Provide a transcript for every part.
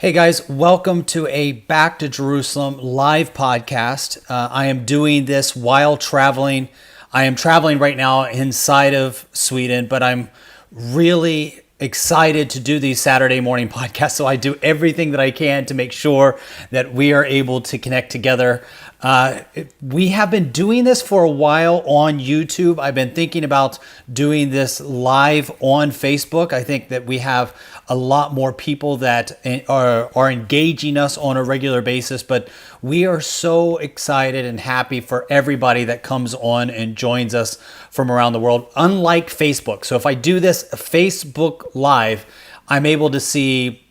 Hey guys, welcome to a Back to Jerusalem live podcast. I am doing this while traveling. I am traveling right now inside of Sweden, but I'm really excited to do these Saturday morning podcasts. So I do everything that I can to make sure that we are able to connect together. We have been doing this for a while on YouTube. I've been thinking about doing this live on Facebook. I think that we have a lot more people that are engaging us on a regular basis, but we are so excited and happy for everybody that comes on and joins us from around the world, unlike Facebook. So if I do this Facebook live, I'm able to see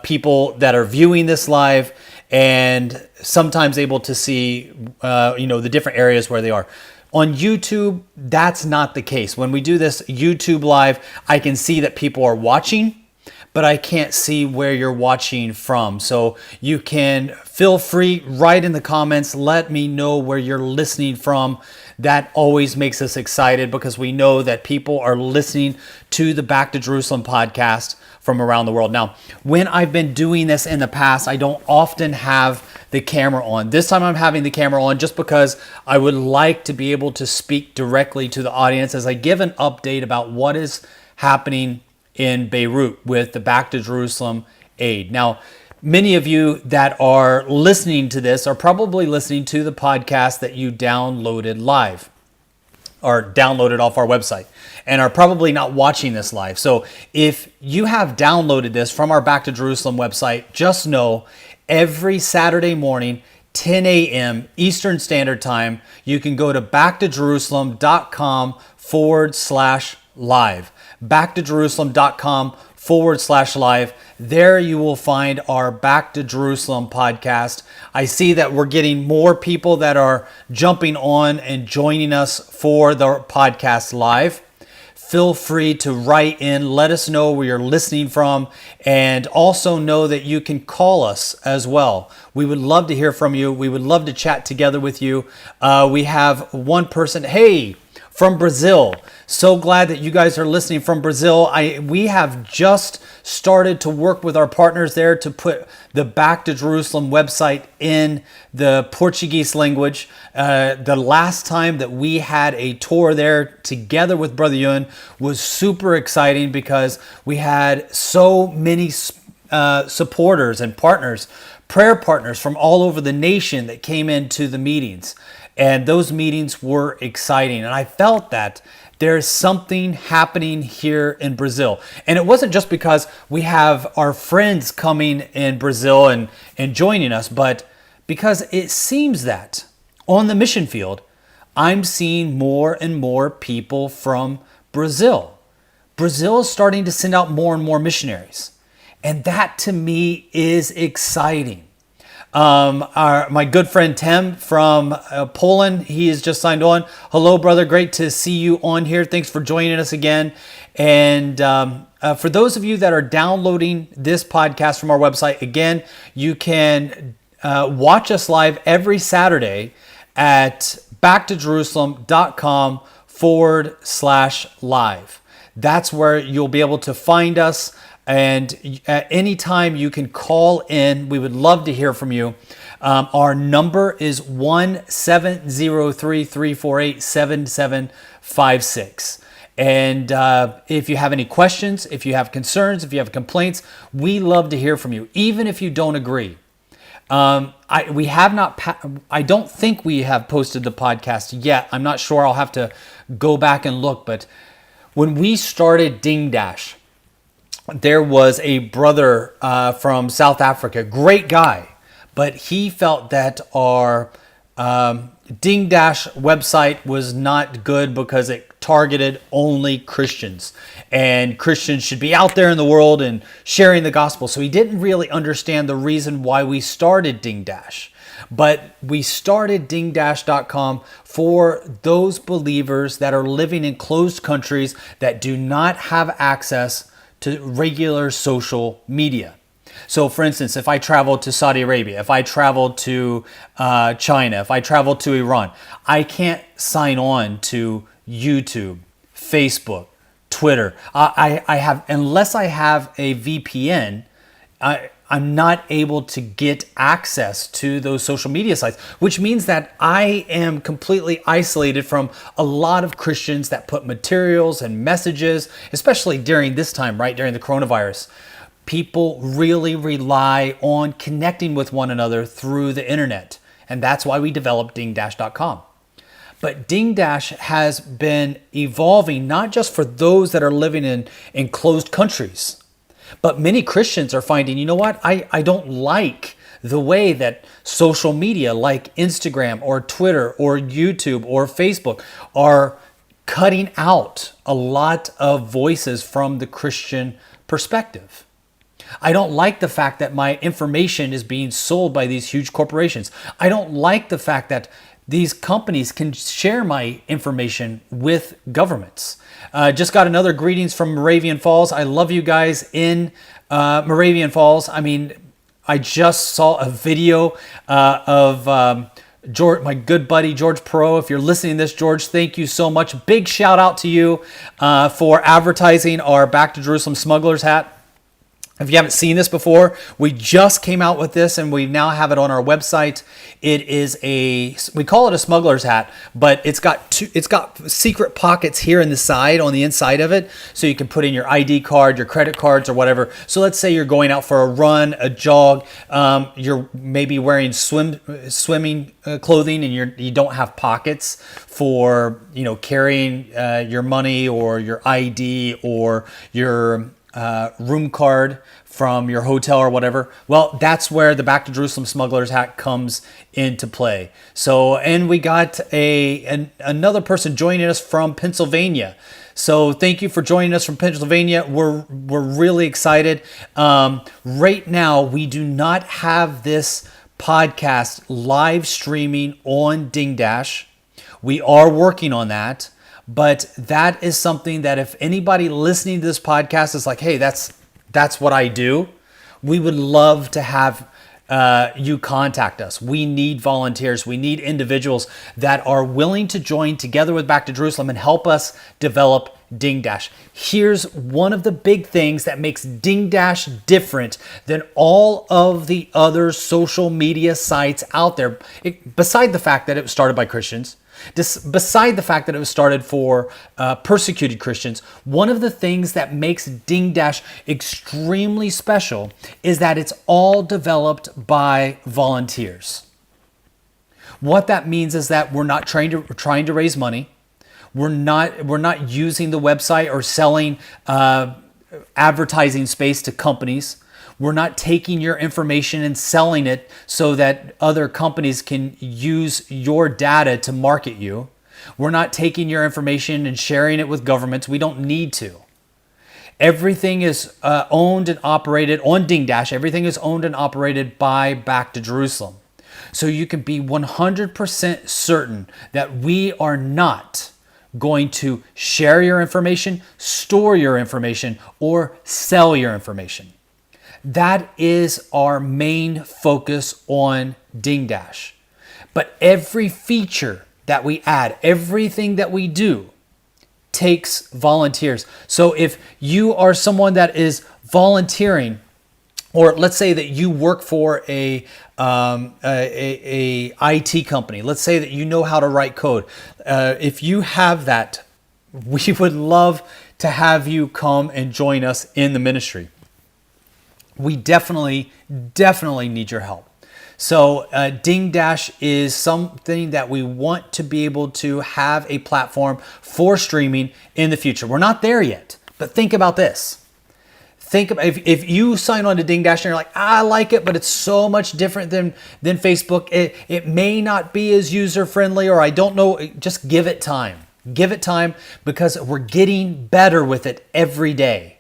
people that are viewing this live and sometimes able to see the different areas where they are. On YouTube, that's not the case. When we do this YouTube live, I can see that people are watching, but I can't see where you're watching from. So you can feel free, write in the comments, let me know where you're listening from. That always makes us excited because we know that people are listening to the Back to Jerusalem podcast from around the world. Now, when I've been doing this in the past, I don't often have the camera on. This time I'm having the camera on just because I would like to be able to speak directly to the audience as I give an update about what is happening in Beirut with the Back to Jerusalem aid. Now, many of you that are listening to this are probably listening to the podcast that you downloaded live or downloaded off our website and are probably not watching this live. So if you have downloaded this from our Back to Jerusalem website, just know every Saturday morning, 10 a.m. Eastern Standard Time, you can go to backtojerusalem.com/live. backtojerusalem.com/live. There you will find our Back to Jerusalem podcast. I see that we're getting more people that are jumping on and joining us for the podcast live. Feel free to write in, let us know where you're listening from, and also know that you can call us as well. We would love to hear from you. We would love to chat together with you. We have one person, hey, from Brazil. So glad that you guys are listening from Brazil. We have just started to work with our partners there to put the Back to Jerusalem website in the Portuguese language. The last time that we had a tour there together with Brother Yun was super exciting because we had so many supporters and partners, prayer partners from all over the nation that came into the meetings. And those meetings were exciting. And I felt that there's something happening here in Brazil. And it wasn't just because we have our friends coming in Brazil and joining us, but because it seems that on the mission field, I'm seeing more and more people from Brazil. Brazil is starting to send out more and more missionaries. And that to me is exciting. My good friend Tim from Poland, he has just signed on. Hello, brother. Great to see you on here. Thanks for joining us again. And for those of you that are downloading this podcast from our website, again, you can watch us live every Saturday at backtojerusalem.com/live. That's where you'll be able to find us. And at any time you can call in. We would love to hear from you. Our number is 1-703-348-7756. And if you have any questions, if you have concerns, if you have complaints, we love to hear from you, even if you don't agree. I don't think we have posted the podcast yet. I'm not sure. I'll have to go back and look. But when we started Ding Dash, there was a brother from South Africa, great guy, but he felt that our Ding Dash website was not good because it targeted only Christians, and Christians should be out there in the world and sharing the gospel. So he didn't really understand the reason why we started Ding Dash. But we started dingdash.com for those believers that are living in closed countries that do not have access to regular social media. So for instance, if I travel to Saudi Arabia, if I travel to China, if I travel to Iran, I can't sign on to YouTube, Facebook, Twitter. I have, unless I have a VPN, I'm not able to get access to those social media sites, which means that I am completely isolated from a lot of Christians that put materials and messages, especially during this time, right, during the coronavirus. People really rely on connecting with one another through the internet. And that's why we developed dingdash.com. But Dingdash has been evolving not just for those that are living in closed countries, but many Christians are finding, you know what, I don't like the way that social media like Instagram or Twitter or YouTube or Facebook are cutting out a lot of voices from the Christian perspective. I don't like the fact that my information is being sold by these huge corporations. I don't like the fact that these companies can share my information with governments. Just got another greetings from Moravian Falls. I love you guys in Moravian Falls. I mean, I just saw a video of George, my good buddy George Perot. If you're listening to this, George, thank you so much. Big shout out to you for advertising our Back to Jerusalem Smuggler's hat. If you haven't seen this before, we just came out with this and we now have it on our website. It is we call it a smuggler's hat, but it's got secret pockets here in the side, on the inside of it, so you can put in your ID card, your credit cards, or whatever. So let's say you're going out for a run, a jog, you're maybe wearing swimming clothing, and you don't have pockets for carrying your money or your ID or your room card from your hotel or whatever. Well, that's where the Back to Jerusalem Smuggler's hat comes into play. So, and we got another person joining us from Pennsylvania. So thank you for joining us from Pennsylvania. We're really excited. Right now, we do not have this podcast live streaming on Dingdash. We are working on that. But that is something that if anybody listening to this podcast is like, hey, that's what I do, we would love to have you contact us. We need volunteers. We need individuals that are willing to join together with Back to Jerusalem and help us develop Dingdash. Here's one of the big things that makes Dingdash different than all of the other social media sites out there, beside the fact that it was started by Christians. Beside the fact that it was started for persecuted Christians, one of the things that makes Dingdash extremely special is that it's all developed by volunteers. What that means is that we're not trying to raise money. We're not using the website or selling advertising space to companies. We're not taking your information and selling it so that other companies can use your data to market you. We're not taking your information and sharing it with governments. We don't need to. Everything is owned and operated on Dingdash. Everything is owned and operated by Back to Jerusalem. So you can be 100% certain that we are not going to share your information, store your information, or sell your information. That is our main focus on Dingdash. But every feature that we add, everything that we do, takes volunteers. So if you are someone that is volunteering, or let's say that you work for a IT company, let's say that you know how to write code. If you have that, we would love to have you come and join us in the ministry. We definitely need your help. So Dingdash is something that we want to be able to have a platform for streaming in the future. We're not there yet, but think about this. Think about if you sign on to Dingdash and you're like, I like it, but it's so much different than Facebook. It may not be as user friendly, or I don't know. Just give it time. Give it time, because we're getting better with it every day.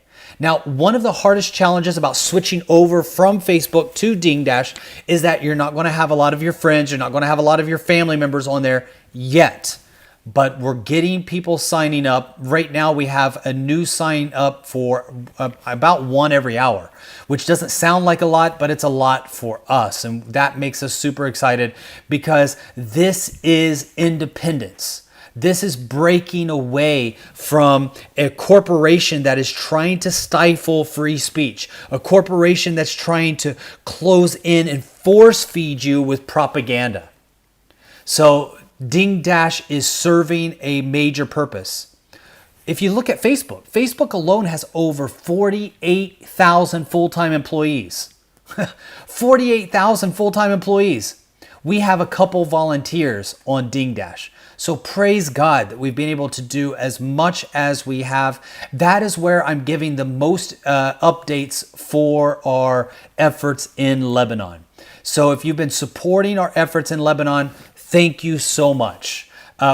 Now, one of the hardest challenges about switching over from Facebook to Dingdash is that you're not going to have a lot of your friends, you're not going to have a lot of your family members on there yet. But we're getting people signing up. Right now, we have a new sign up for about one every hour, which doesn't sound like a lot, but it's a lot for us. And that makes us super excited, because this is independence. This is breaking away from a corporation that is trying to stifle free speech, a corporation that's trying to close in and force feed you with propaganda. So Ding Dash is serving a major purpose. If you look at Facebook, Facebook alone has over 48,000 full-time employees. 48,000 full-time employees. We have a couple volunteers on Ding Dash. So praise God that we've been able to do as much as we have. That is where I'm giving the most updates for our efforts in Lebanon. So if you've been supporting our efforts in Lebanon, thank you so much.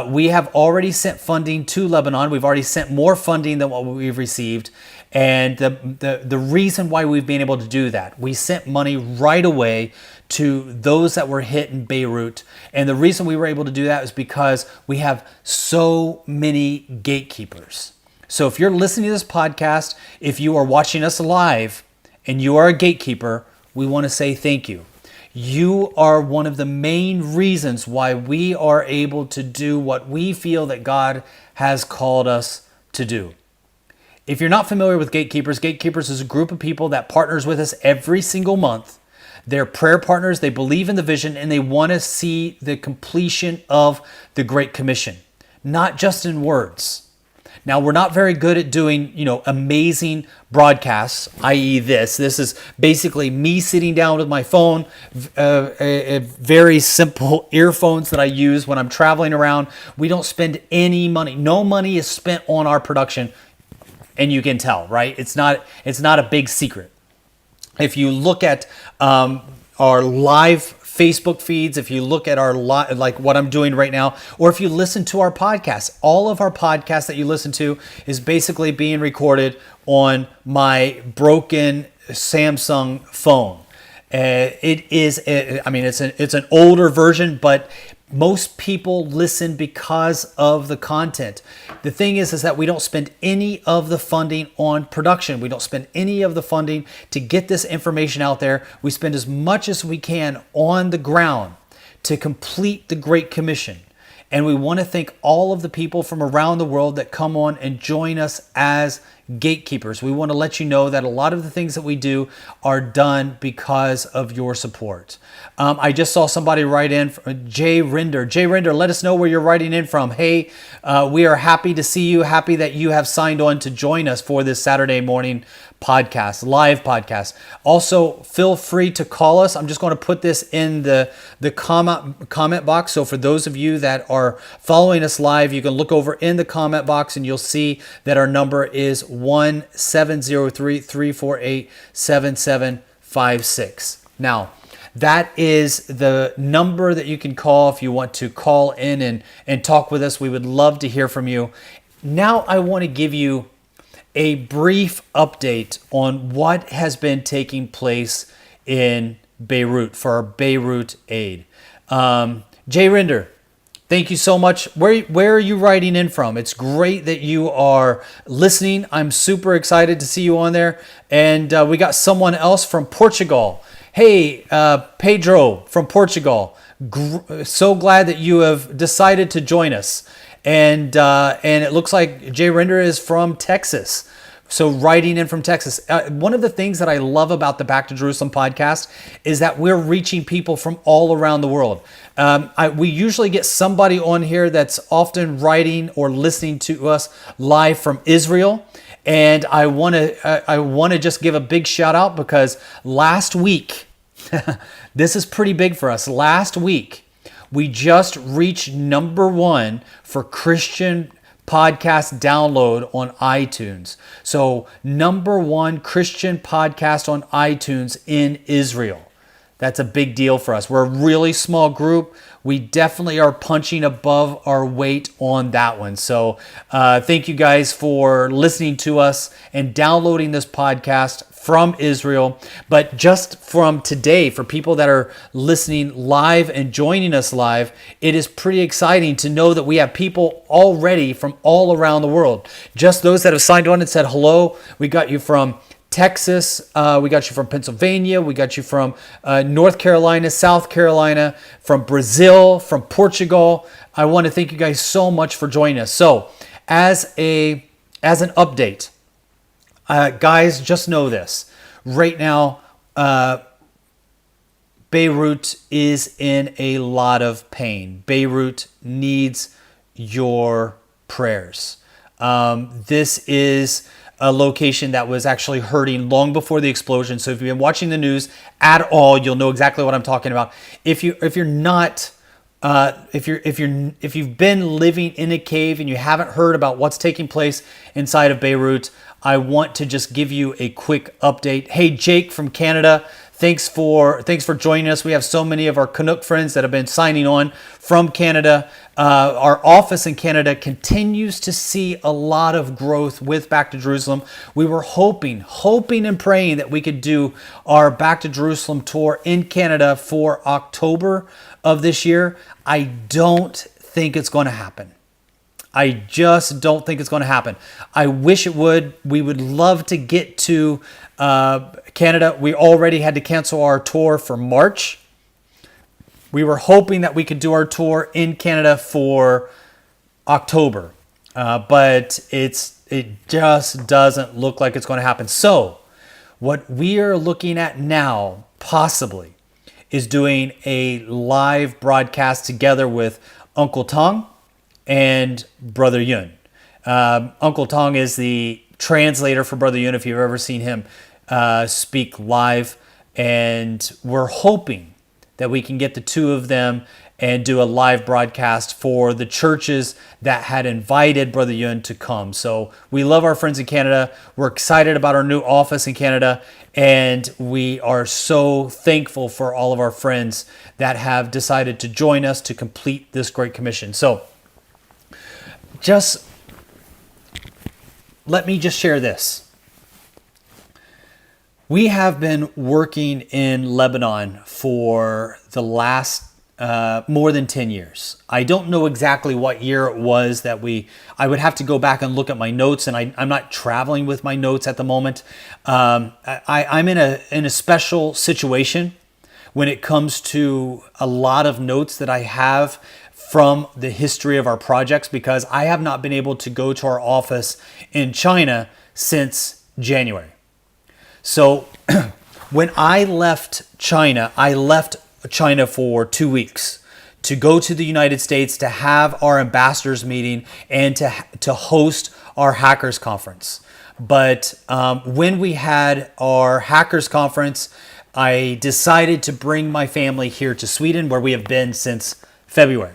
We have already sent funding to Lebanon. We've already sent more funding than what we've received. And the reason why we've been able to do that, we sent money right away to those that were hit in Beirut. And the reason we were able to do that is because we have so many gatekeepers. So if you're listening to this podcast, if you are watching us live and you are a gatekeeper, we want to say thank you. You are one of the main reasons why we are able to do what we feel that God has called us to do. If you're not familiar with gatekeepers, gatekeepers is a group of people that partners with us every single month. They're prayer partners, they believe in the vision, and they want to see the completion of the Great Commission, not just in words. Now, we're not very good at doing, amazing broadcasts, i.e. this. This is basically me sitting down with my phone, very simple earphones that I use when I'm traveling around. We don't spend any money. No money is spent on our production, and you can tell, right? It's not a big secret. If you look at our live Facebook feeds, if you look at our like what I'm doing right now, or if you listen to our podcasts, all of our podcasts that you listen to is basically being recorded on my broken Samsung phone. It's an older version, but most people listen because of the content. The thing is that we don't spend any of the funding on production. We don't spend any of the funding to get this information out there. We spend as much as we can on the ground to complete the Great Commission. And we want to thank all of the people from around the world that come on and join us as gatekeepers. We want to let you know that a lot of the things that we do are done because of your support. I just saw somebody write in, Jay Rinder. Jay Rinder, let us know where you're writing in from. Hey, we are happy to see you, happy that you have signed on to join us for this Saturday morning podcast, live podcast. Also, feel free to call us. I'm just going to put this in the comment box. So for those of you that are following us live, you can look over in the comment box and you'll see that our number is 1-703-348-7756. Now, that is the number that you can call if you want to call in and talk with us. We would love to hear from you. Now I want to give you a brief update on what has been taking place in Beirut for our Beirut aid. Jay Rinder, thank you so much. Where are you writing in from? It's great that you are listening. I'm super excited to see you on there. And we got someone else from Portugal. Hey, Pedro from Portugal. So glad that you have decided to join us. And it looks like Jay Rinder is from Texas. So writing in from Texas. One of the things that I love about the Back to Jerusalem podcast is that we're reaching people from all around the world. We usually get somebody on here that's often writing or listening to us live from Israel. And I want to just give a big shout out because last week, this is pretty big for us. Last week, we just reached number 1 for Christian podcast download on iTunes. So number 1 Christian podcast on iTunes in Israel. That's a big deal for us. We're a really small group. We definitely are punching above our weight on that one. So thank you guys for listening to us and downloading this podcast from Israel. But just from today, for people that are listening live and joining us live, it is pretty exciting to know that we have people already from all around the world. Just those that have signed on and said hello. We got you from Texas. We got you from Pennsylvania. We got you from North Carolina, South Carolina, from Brazil, from Portugal. I want to thank you guys so much for joining us. So, as an update, guys, just know this. Right now, Beirut is in a lot of pain. Beirut needs your prayers. This is a location that was actually hurting long before the explosion. So if you've been watching the news at all, you'll know exactly what I'm talking about. If you've been living in a cave and you haven't heard about what's taking place inside of Beirut, I want to just give you a quick update. Hey, Jake from Canada, thanks for joining us. We have so many of our Canuck friends that have been signing on from Canada. Our office in Canada continues to see a lot of growth with Back to Jerusalem. We were hoping and praying that we could do our Back to Jerusalem tour in Canada for October of this year. I don't think it's going to happen. I just don't think it's going to happen. I wish it would. We would love to get to Canada. We already had to cancel our tour for March. We were hoping that we could do our tour in Canada for October, but it just doesn't look like it's going to happen. So what we are looking at now, possibly, is doing a live broadcast together with Uncle Tong and Brother Yun. Uncle Tong is the translator for Brother Yun, if you've ever seen him speak live. And we're hoping that we can get the two of them and do a live broadcast for the churches that had invited Brother Yun to come. So we love our friends in Canada. We're excited about our new office in Canada. And we are so thankful for all of our friends that have decided to join us to complete this Great Commission. So let me just share this. We have been working in Lebanon for the last more than 10 years. I don't know exactly what year it was that I would have to go back and look at my notes, and I'm not traveling with my notes at the moment. I'm in a special situation when it comes to a lot of notes that I have from the history of our projects, because I have not been able to go to our office in China since January. So when I left China for 2 weeks to go to the United States to have our ambassadors meeting and to host our hackers conference. But when we had our hackers conference, I decided to bring my family here to Sweden, where we have been since February.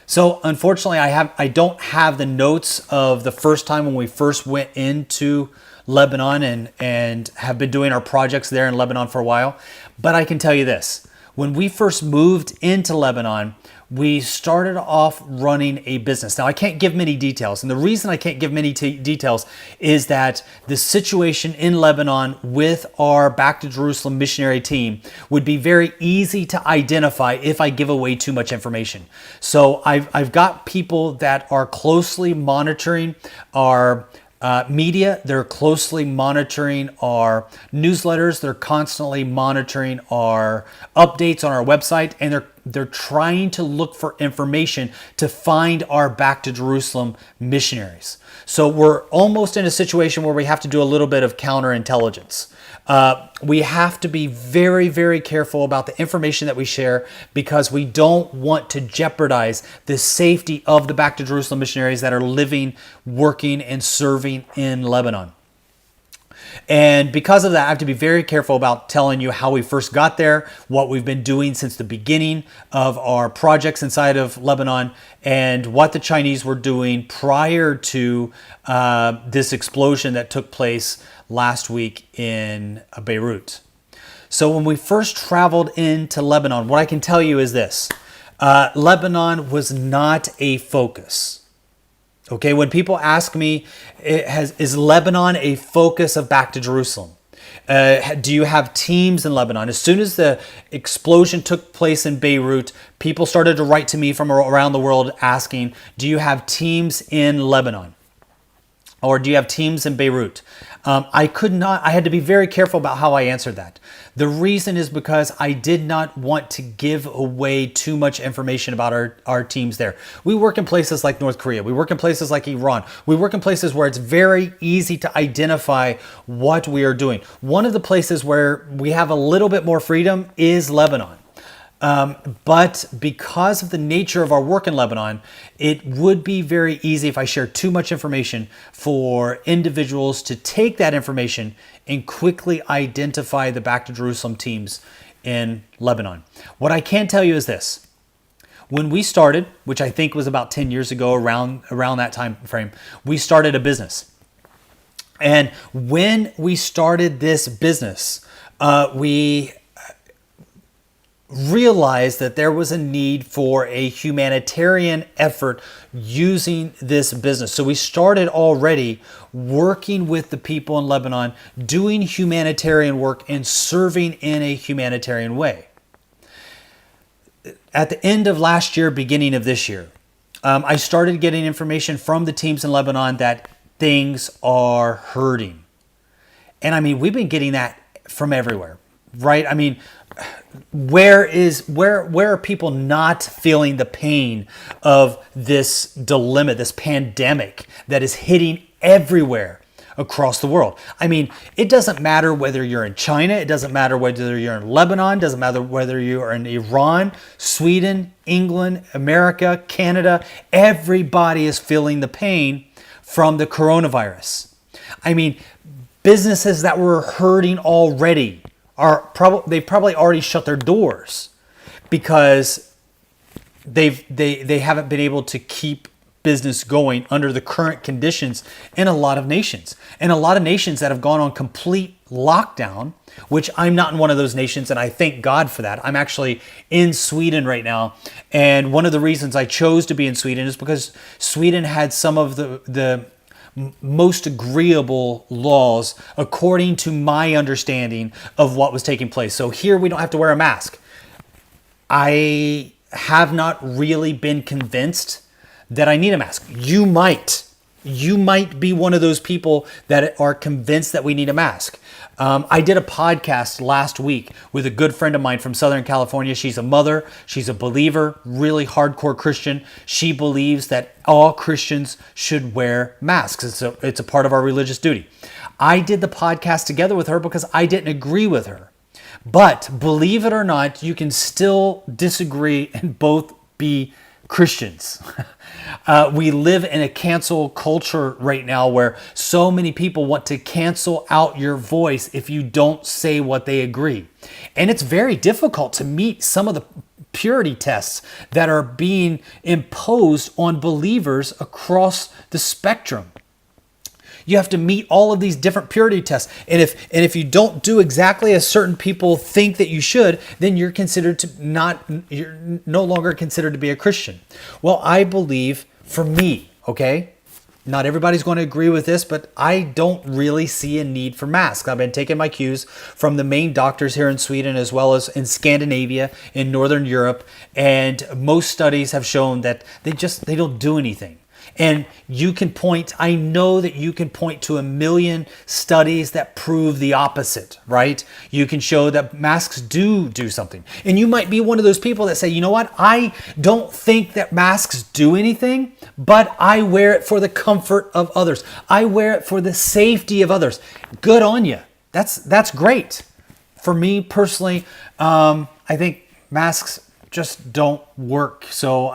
So unfortunately, I don't have the notes of the first time when we first went into Lebanon and have been doing our projects there in Lebanon for a while. But I can tell you this. When we first moved into Lebanon, we started off running a business. Now, I can't give many details. And the reason I can't give many details is that the situation in Lebanon with our Back to Jerusalem missionary team would be very easy to identify if I give away too much information. So I've got people that are closely monitoring our media. They're closely monitoring our newsletters. They're constantly monitoring our updates on our website, and they're trying to look for information to find our Back to Jerusalem missionaries. So we're almost in a situation where we have to do a little bit of counterintelligence. We have to be very, very careful about the information that we share, because we don't want to jeopardize the safety of the Back to Jerusalem missionaries that are living, working, and serving in Lebanon. And because of that, I have to be very careful about telling you how we first got there, what we've been doing since the beginning of our projects inside of Lebanon, and what the Chinese were doing prior to this explosion that took place last week in Beirut. So when we first traveled into Lebanon, what I can tell you is this. Lebanon was not a focus. Okay, when people ask me, is Lebanon a focus of Back to Jerusalem? Do you have teams in Lebanon? As soon as the explosion took place in Beirut, people started to write to me from around the world asking, do you have teams in Lebanon? Or do you have teams in Beirut? I had to be very careful about how I answered that. The reason is because I did not want to give away too much information about our teams there. We work in places like North Korea. We work in places like Iran. We work in places where it's very easy to identify what we are doing. One of the places where we have a little bit more freedom is Lebanon. But because of the nature of our work in Lebanon, it would be very easy if I share too much information for individuals to take that information and quickly identify the Back to Jerusalem teams in Lebanon. What I can tell you is this. When we started, which I think was about 10 years ago, around that time frame, we started a business. And when we started this business, we realized that there was a need for a humanitarian effort using this business. So we started already working with the people in Lebanon, doing humanitarian work and serving in a humanitarian way. At the end of last year, beginning of this year, I started getting information from the teams in Lebanon that things are hurting. And I mean, we've been getting that from everywhere, right? I mean, where are people not feeling the pain of this dilemma, this pandemic that is hitting everywhere across the world? I mean, it doesn't matter whether you're in China, it doesn't matter whether you're in Lebanon, it doesn't matter whether you are in Iran, Sweden, England, America, Canada. Everybody is feeling the pain from the coronavirus. I mean, businesses that were hurting already they've probably already shut their doors because they haven't been able to keep business going under the current conditions in a lot of nations. And a lot of nations that have gone on complete lockdown, which I'm not in one of those nations, and I thank God for that. I'm actually in Sweden right now. And one of the reasons I chose to be in Sweden is because Sweden had some of the most agreeable laws according to my understanding of what was taking place. So here we don't have to wear a mask. I have not really been convinced that I need a mask. You might be one of those people that are convinced that we need a mask. I did a podcast last week with a good friend of mine from Southern California. She's a mother. She's a believer, really hardcore Christian. She believes that all Christians should wear masks. It's a part of our religious duty. I did the podcast together with her because I didn't agree with her. But believe it or not, you can still disagree and both be Christians. We live in a cancel culture right now where so many people want to cancel out your voice if you don't say what they agree. And it's very difficult to meet some of the purity tests that are being imposed on believers across the spectrum. You have to meet all of these different purity tests. And if you don't do exactly as certain people think that you should, then you're no longer considered to be a Christian. Well, I believe for me, okay, not everybody's going to agree with this, but I don't really see a need for masks. I've been taking my cues from the main doctors here in Sweden as well as in Scandinavia, in Northern Europe, and most studies have shown that they don't do anything. And I know that you can point to a million studies that prove the opposite, right? You can show that masks do something. And you might be one of those people that say, you know what? I don't think that masks do anything, but I wear it for the comfort of others. I wear it for the safety of others. Good on you. That's great. For me personally, I think masks just don't work. So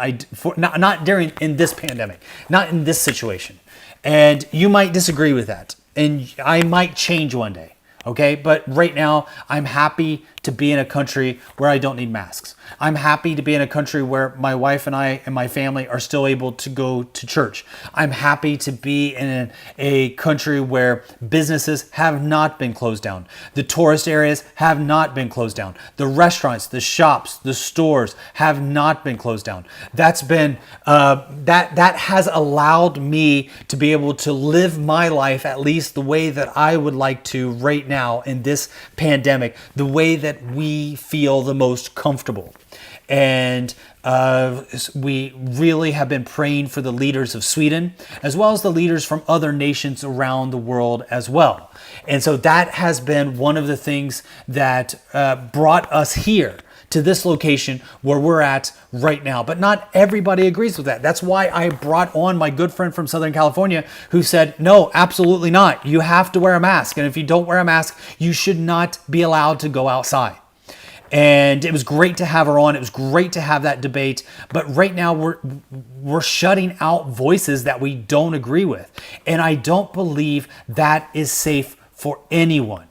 not in this pandemic, not in this situation. And you might disagree with that. And I might change one day. Okay. But right now I'm happy to be in a country where I don't need masks. I'm happy to be in a country where my wife and I and my family are still able to go to church. I'm happy to be in a country where businesses have not been closed down. The tourist areas have not been closed down. The restaurants, the shops, the stores have not been closed down. That's been that has allowed me to be able to live my life at least the way that I would like to right now in this pandemic the way that we feel the most comfortable. And we really have been praying for the leaders of Sweden, as well as the leaders from other nations around the world as well. And so that has been one of the things that brought us here to this location where we're at right now. But not everybody agrees with that. That's why I brought on my good friend from Southern California who said, no, absolutely not. You have to wear a mask. And if you don't wear a mask, you should not be allowed to go outside. And it was great to have her on. It was great to have that debate. But right now we're shutting out voices that we don't agree with. And I don't believe that is safe for anyone.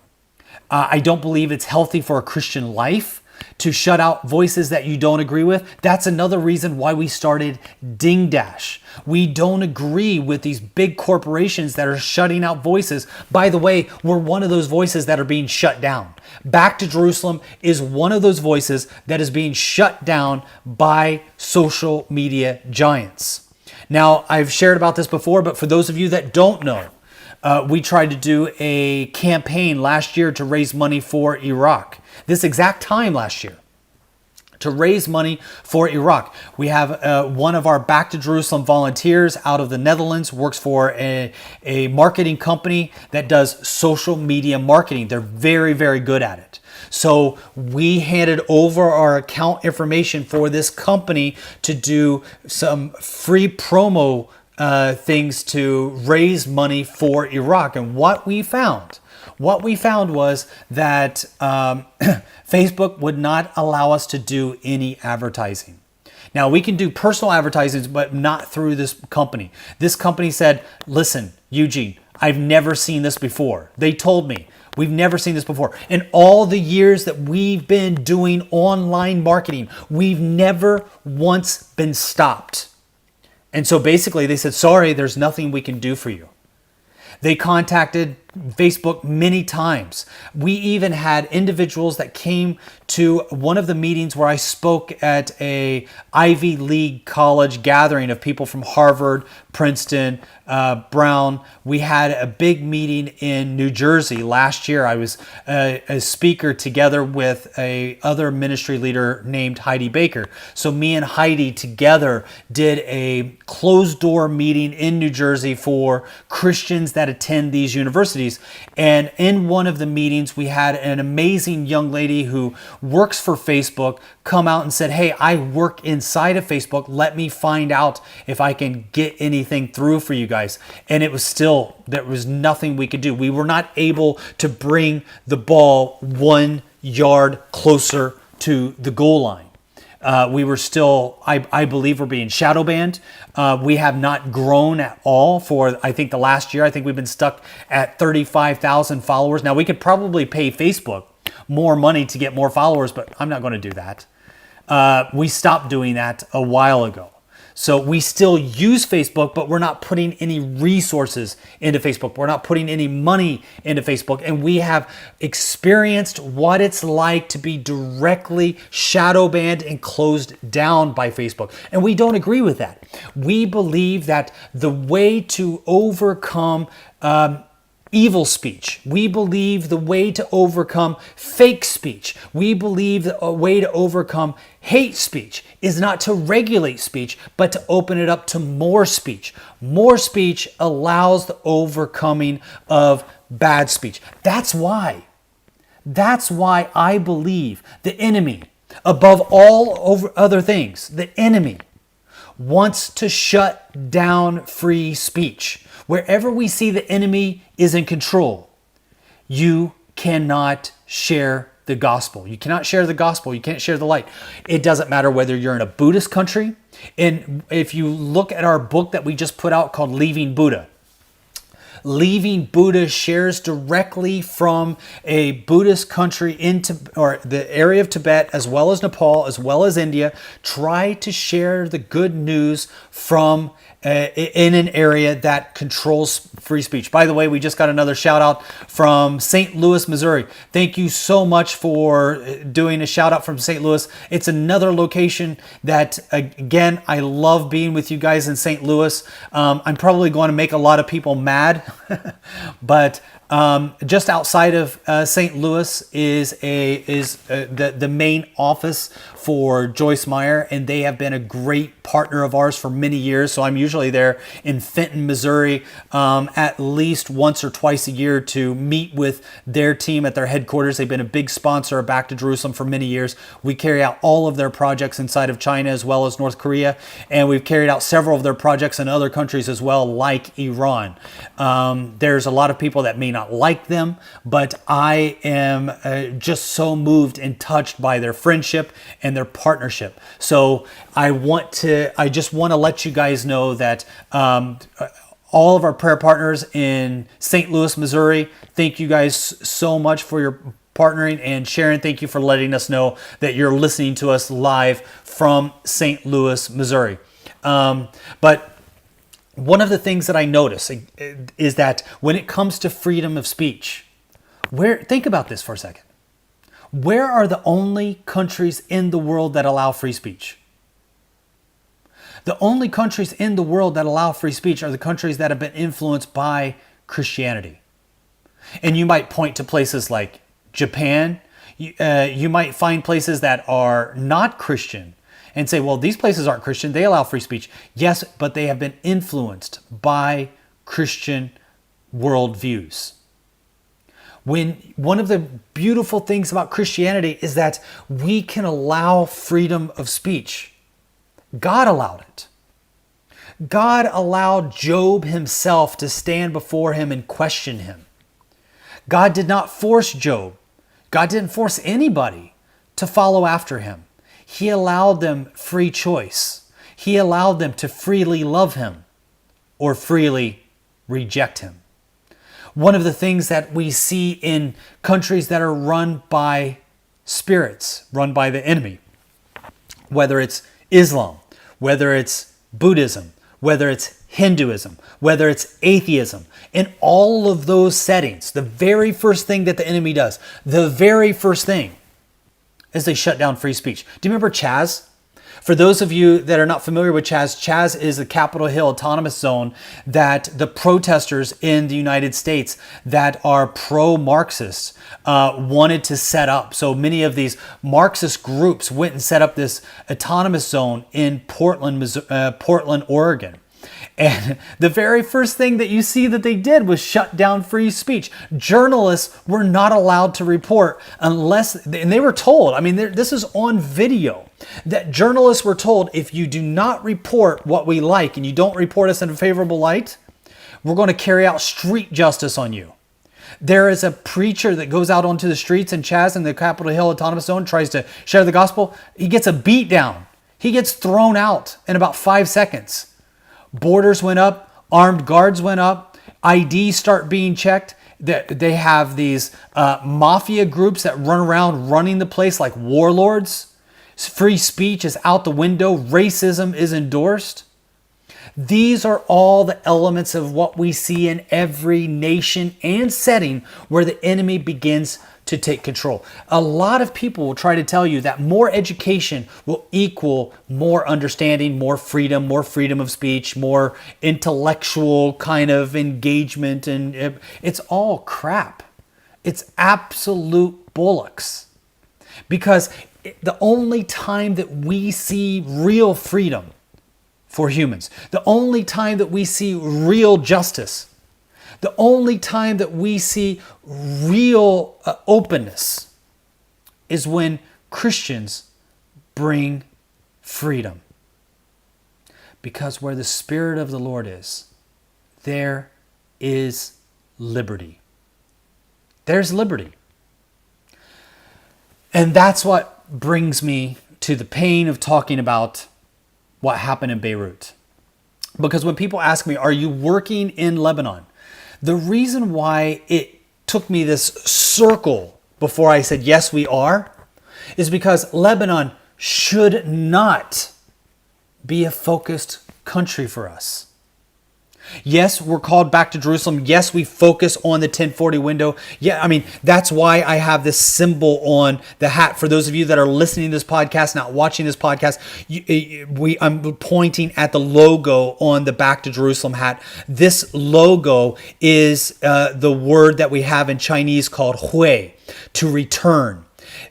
I don't believe it's healthy for a Christian life to shut out voices that you don't agree with. That's another reason why we started Ding Dash. We don't agree with these big corporations that are shutting out voices. By the way, we're one of those voices that are being shut down. Back to Jerusalem is one of those voices that is being shut down by social media giants. Now, I've shared about this before, but for those of you that don't know, we tried to do a campaign last year to raise money for Iraq. This exact time last year, to raise money for Iraq. We have one of our Back to Jerusalem volunteers out of the Netherlands, works for a marketing company that does social media marketing. They're very, very good at it. So we handed over our account information for this company to do some free promo things to raise money for Iraq. And what we found was that Facebook would not allow us to do any advertising. Now, we can do personal advertising, but not through this company. This company said, listen, Eugene, I've never seen this before. They told me, we've never seen this before. In all the years that we've been doing online marketing, we've never once been stopped. And so basically they said, sorry, there's nothing we can do for you. They contacted Facebook many times. We even had individuals that came to one of the meetings where I spoke at a Ivy League college gathering of people from Harvard, Princeton, Brown. We had a big meeting in New Jersey last year. I was a speaker together with a other ministry leader named Heidi Baker. So me and Heidi together did a closed door meeting in New Jersey for Christians that attend these universities. And in one of the meetings, we had an amazing young lady who works for Facebook come out and said, hey, I work inside of Facebook. Let me find out if I can get anything through for you guys. And it was still, there was nothing we could do. We were not able to bring the ball 1 yard closer to the goal line. We were still, I believe we're being shadow banned. We have not grown at all for, I think, the last year. I think we've been stuck at 35,000 followers. Now, we could probably pay Facebook more money to get more followers, but I'm not going to do that. We stopped doing that a while ago. So we still use Facebook, but we're not putting any resources into Facebook. We're not putting any money into Facebook. And we have experienced what it's like to be directly shadow banned and closed down by Facebook. And we don't agree with that. We believe that the way to overcome evil speech, we believe the way to overcome fake speech, we believe a way to overcome hate speech is not to regulate speech, but to open it up to more speech. More speech allows the overcoming of bad speech. That's why I believe the enemy, above all other things, the enemy wants to shut down free speech. Wherever we see the enemy is in control, you cannot share the gospel. You cannot share the gospel. You can't share the light. It doesn't matter whether you're in a Buddhist country. And if you look at our book that we just put out called Leaving Buddha, Leaving Buddha shares directly from a Buddhist country into, or the area of Tibet, as well as Nepal, as well as India. Try to share the good news from in an area that controls free speech. By the way, we just got another shout out from St. Louis, Missouri. Thank you so much for doing a shout out from St. Louis. It's another location that, again, I love being with you guys in St. Louis. I'm probably going to make a lot of people mad But just outside of St. Louis is the main office for Joyce Meyer, and they have been a great partner of ours for many years. So I'm usually there in Fenton, Missouri, at least once or twice a year to meet with their team at their headquarters. They've been a big sponsor of Back to Jerusalem for many years. We carry out all of their projects inside of China as well as North Korea, and we've carried out several of their projects in other countries as well, like Iran. There's a lot of people that may not like them, but I am just so moved and touched by their friendship and their partnership. So I just want to let you guys know that all of our prayer partners in St. Louis, Missouri, thank you guys so much for your partnering. And Sharon, thank you for letting us know that you're listening to us live from St. Louis, Missouri. But one of the things that I notice is that when it comes to freedom of speech, think about this for a second. Where are the only countries in the world that allow free speech? The only countries in the world that allow free speech are the countries that have been influenced by Christianity. And you might point to places like Japan. You might find places that are not Christian and say, well, these places aren't Christian. They allow free speech. Yes, but they have been influenced by Christian worldviews. One of the beautiful things about Christianity is that we can allow freedom of speech. God allowed it. God allowed Job himself to stand before him and question him. God did not force Job. God didn't force anybody to follow after him. He allowed them free choice. He allowed them to freely love him or freely reject him. One of the things that we see in countries that are run by spirits, run by the enemy, whether it's Islam, whether it's Buddhism, whether it's Hinduism, whether it's atheism, in all of those settings, the very first thing that the enemy does, the very first thing is they shut down free speech. Do you remember Chaz? For those of you that are not familiar with Chaz, Chaz is the Capitol Hill Autonomous Zone that the protesters in the United States that are pro-Marxist wanted to set up. So many of these Marxist groups went and set up this autonomous zone in Portland, Oregon. And the very first thing that you see that they did was shut down free speech. Journalists were not allowed to report unless, and they were told, this is on video, that journalists were told, if you do not report what we like and you don't report us in a favorable light, we're going to carry out street justice on you. There is a preacher that goes out onto the streets in Chaz in the Capitol Hill Autonomous Zone, tries to share the gospel. He gets a beat down. He gets thrown out in about 5 seconds. Borders went up, armed guards went up, IDs start being checked. They have these mafia groups that run around running the place like warlords. Free speech is out the window. Racism is endorsed. These are all the elements of what we see in every nation and setting where the enemy begins to take control. A lot of people will try to tell you that more education will equal more understanding, more freedom of speech, more intellectual kind of engagement, and it's all crap. It's absolute bullocks. Because the only time that we see real freedom for humans, the only time that we see real justice, the only time that we see real openness is when Christians bring freedom. Because where the Spirit of the Lord is, there is liberty. There's liberty. And that's what brings me to the pain of talking about what happened in Beirut. Because when people ask me, are you working in Lebanon? The reason why it took me this circle before I said, yes, we are, is because Lebanon should not be a focused country for us. Yes, we're called back to Jerusalem. Yes, we focus on the 1040 window. Yeah, I mean, that's why I have this symbol on the hat. For those of you that are listening to this podcast, not watching this podcast, I'm pointing at the logo on the Back to Jerusalem hat. This logo is the word that we have in Chinese called hui, to return.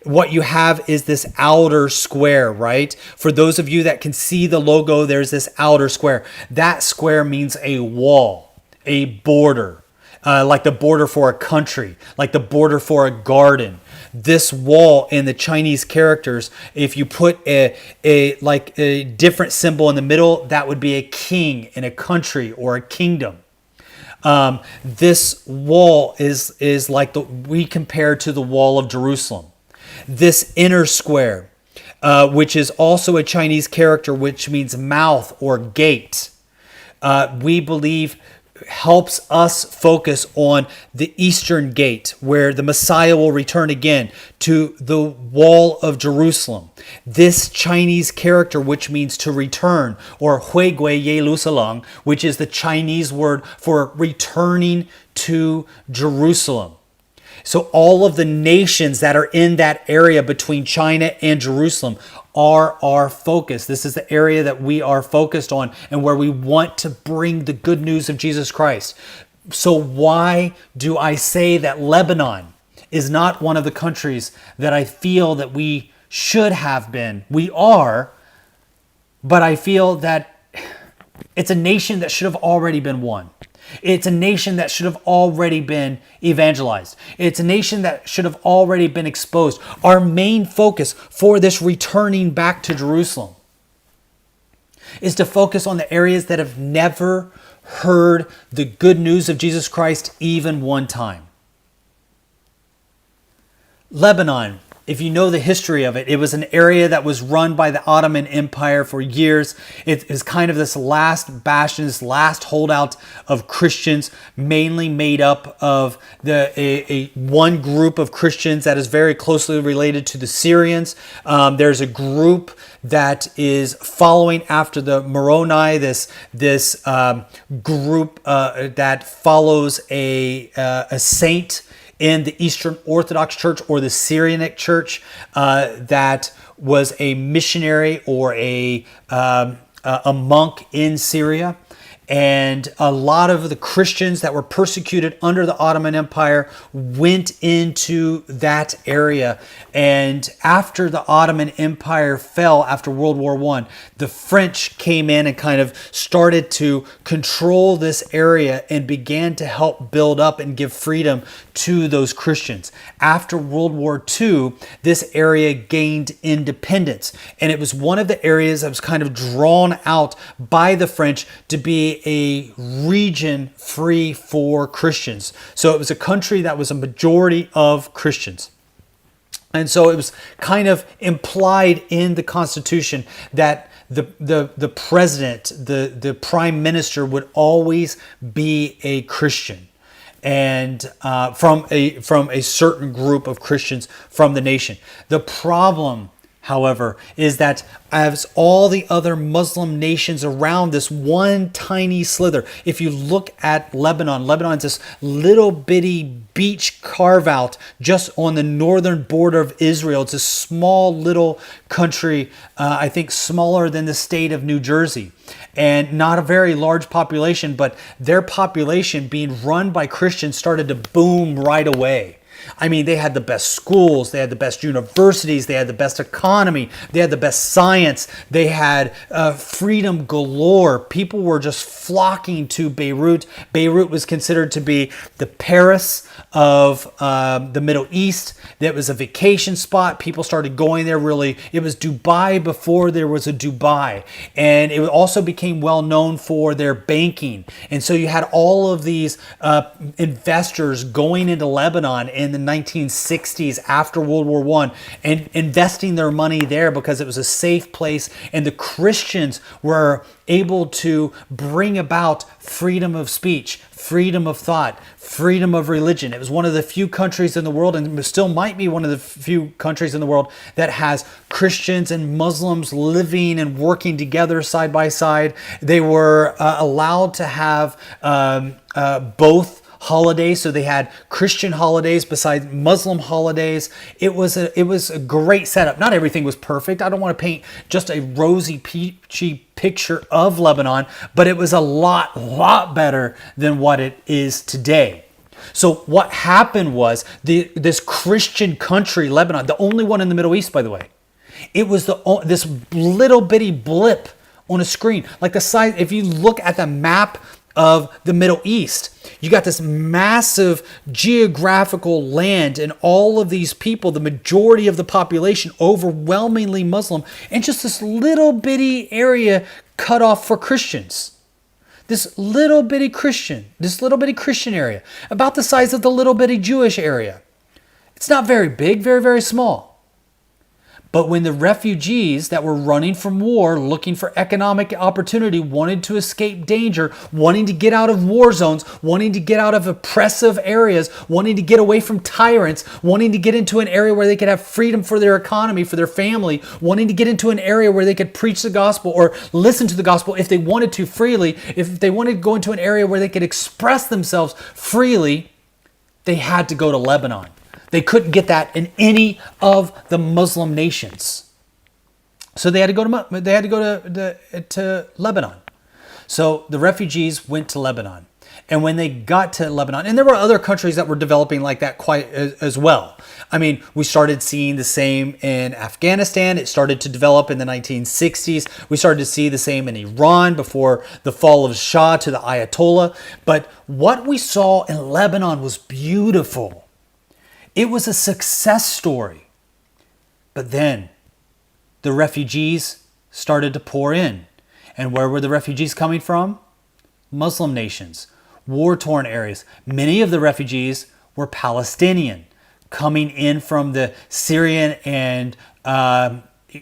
What you have is this outer square, right? For those of you that can see the logo, there's this outer square. That square means a wall, a border, like the border for a country, like the border for a garden. This wall in the Chinese characters, if you put a different symbol in the middle, that would be a king in a country or a kingdom. This wall is like we compare to the wall of Jerusalem. This inner square, which is also a Chinese character, which means mouth or gate, we believe helps us focus on the eastern gate, where the Messiah will return again, to the wall of Jerusalem. This Chinese character, which means to return, or hui gui ye lu salong, which is the Chinese word for returning to Jerusalem. So all of the nations that are in that area between China and Jerusalem are our focus. This is the area that we are focused on and where we want to bring the good news of Jesus Christ. So why do I say that Lebanon is not one of the countries that I feel that we should have been? We are, but I feel that it's a nation that should have already been won. It's a nation that should have already been evangelized. It's a nation that should have already been exposed. Our main focus for this returning back to Jerusalem is to focus on the areas that have never heard the good news of Jesus Christ even one time. Lebanon, if you know the history of it, it was an area that was run by the Ottoman Empire for years. It is kind of this last bastion, this last holdout of Christians, mainly made up of one group of Christians that is very closely related to the Syrians. There's a group that is following after the Moroni, this group that follows a saint in the Eastern Orthodox Church or the Syrianic Church that was a missionary or a monk in Syria. And a lot of the Christians that were persecuted under the Ottoman Empire went into that area. And after the Ottoman Empire fell after World War I, the French came in and kind of started to control this area and began to help build up and give freedom to those Christians. After World War II, this area gained independence. And it was one of the areas that was kind of drawn out by the French to be a region free for Christians. So it was a country that was a majority of Christians. And so it was kind of implied in the Constitution that the president, the prime minister would always be a Christian, and from a certain group of Christians from the nation. The problem, however, is that as all the other Muslim nations around this one tiny slither, if you look at Lebanon's this little bitty beach carve out just on the northern border of Israel. It's a small little country, I think smaller than the state of New Jersey, and not a very large population, but their population being run by Christians started to boom right away. I mean, they had the best schools, they had the best universities, they had the best economy, they had the best science, they had freedom galore. People were just flocking to Beirut. Beirut was considered to be the Paris of the Middle East. That was a vacation spot. People started going there really. It was Dubai before there was a Dubai. And it also became well known for their banking. And so you had all of these investors going into Lebanon, and in the 1960s after World War I and investing their money there because it was a safe place, and the Christians were able to bring about freedom of speech, freedom of thought, freedom of religion. It was one of the few countries in the world, and still might be one of the few countries in the world, that has Christians and Muslims living and working together side by side. They were allowed to have both holidays, so they had Christian holidays besides Muslim holidays. It was a great setup. Not everything was perfect. I don't want to paint just a rosy, peachy picture of Lebanon, but it was a lot better than what it is today. So what happened was this Christian country, Lebanon, the only one in the Middle East, by the way, it was this little bitty blip on a screen, like the size. If you look at the map of the Middle East, you got this massive geographical land and all of these people, the majority of the population, overwhelmingly Muslim, and just this little bitty area cut off for Christians. This little bitty Christian area, about the size of the little bitty Jewish area. It's not very big, very, very small. But when the refugees that were running from war, looking for economic opportunity, wanted to escape danger, wanting to get out of war zones, wanting to get out of oppressive areas, wanting to get away from tyrants, wanting to get into an area where they could have freedom for their economy, for their family, wanting to get into an area where they could preach the gospel or listen to the gospel if they wanted to freely, if they wanted to go into an area where they could express themselves freely, they had to go to Lebanon. They couldn't get that in any of the Muslim nations, so they had to go to Lebanon. So the refugees went to Lebanon, and when they got to Lebanon, and there were other countries that were developing like that quite as well. I mean, we started seeing the same in Afghanistan. It started to develop in the 1960s. We started to see the same in Iran before the fall of Shah to the Ayatollah. But what we saw in Lebanon was beautiful. It was a success story. But then the refugees started to pour in. And where were the refugees coming from? Muslim nations, war-torn areas. Many of the refugees were Palestinian, coming in from the Syrian and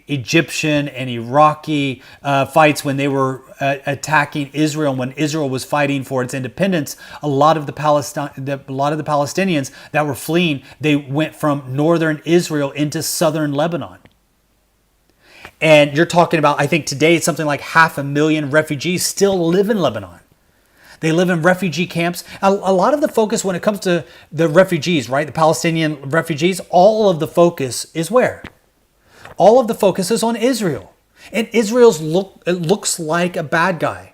Egyptian and Iraqi fights when they were attacking Israel. When Israel was fighting for its independence, a lot of the Palestinians that were fleeing, they went from northern Israel into southern Lebanon. And you're talking about, I think today it's something like 500,000 refugees still live in Lebanon. They live in refugee camps. A lot of the focus when it comes to the refugees, right? The Palestinian refugees, all of the focus is where? All of the focus is on Israel. And it looks like a bad guy.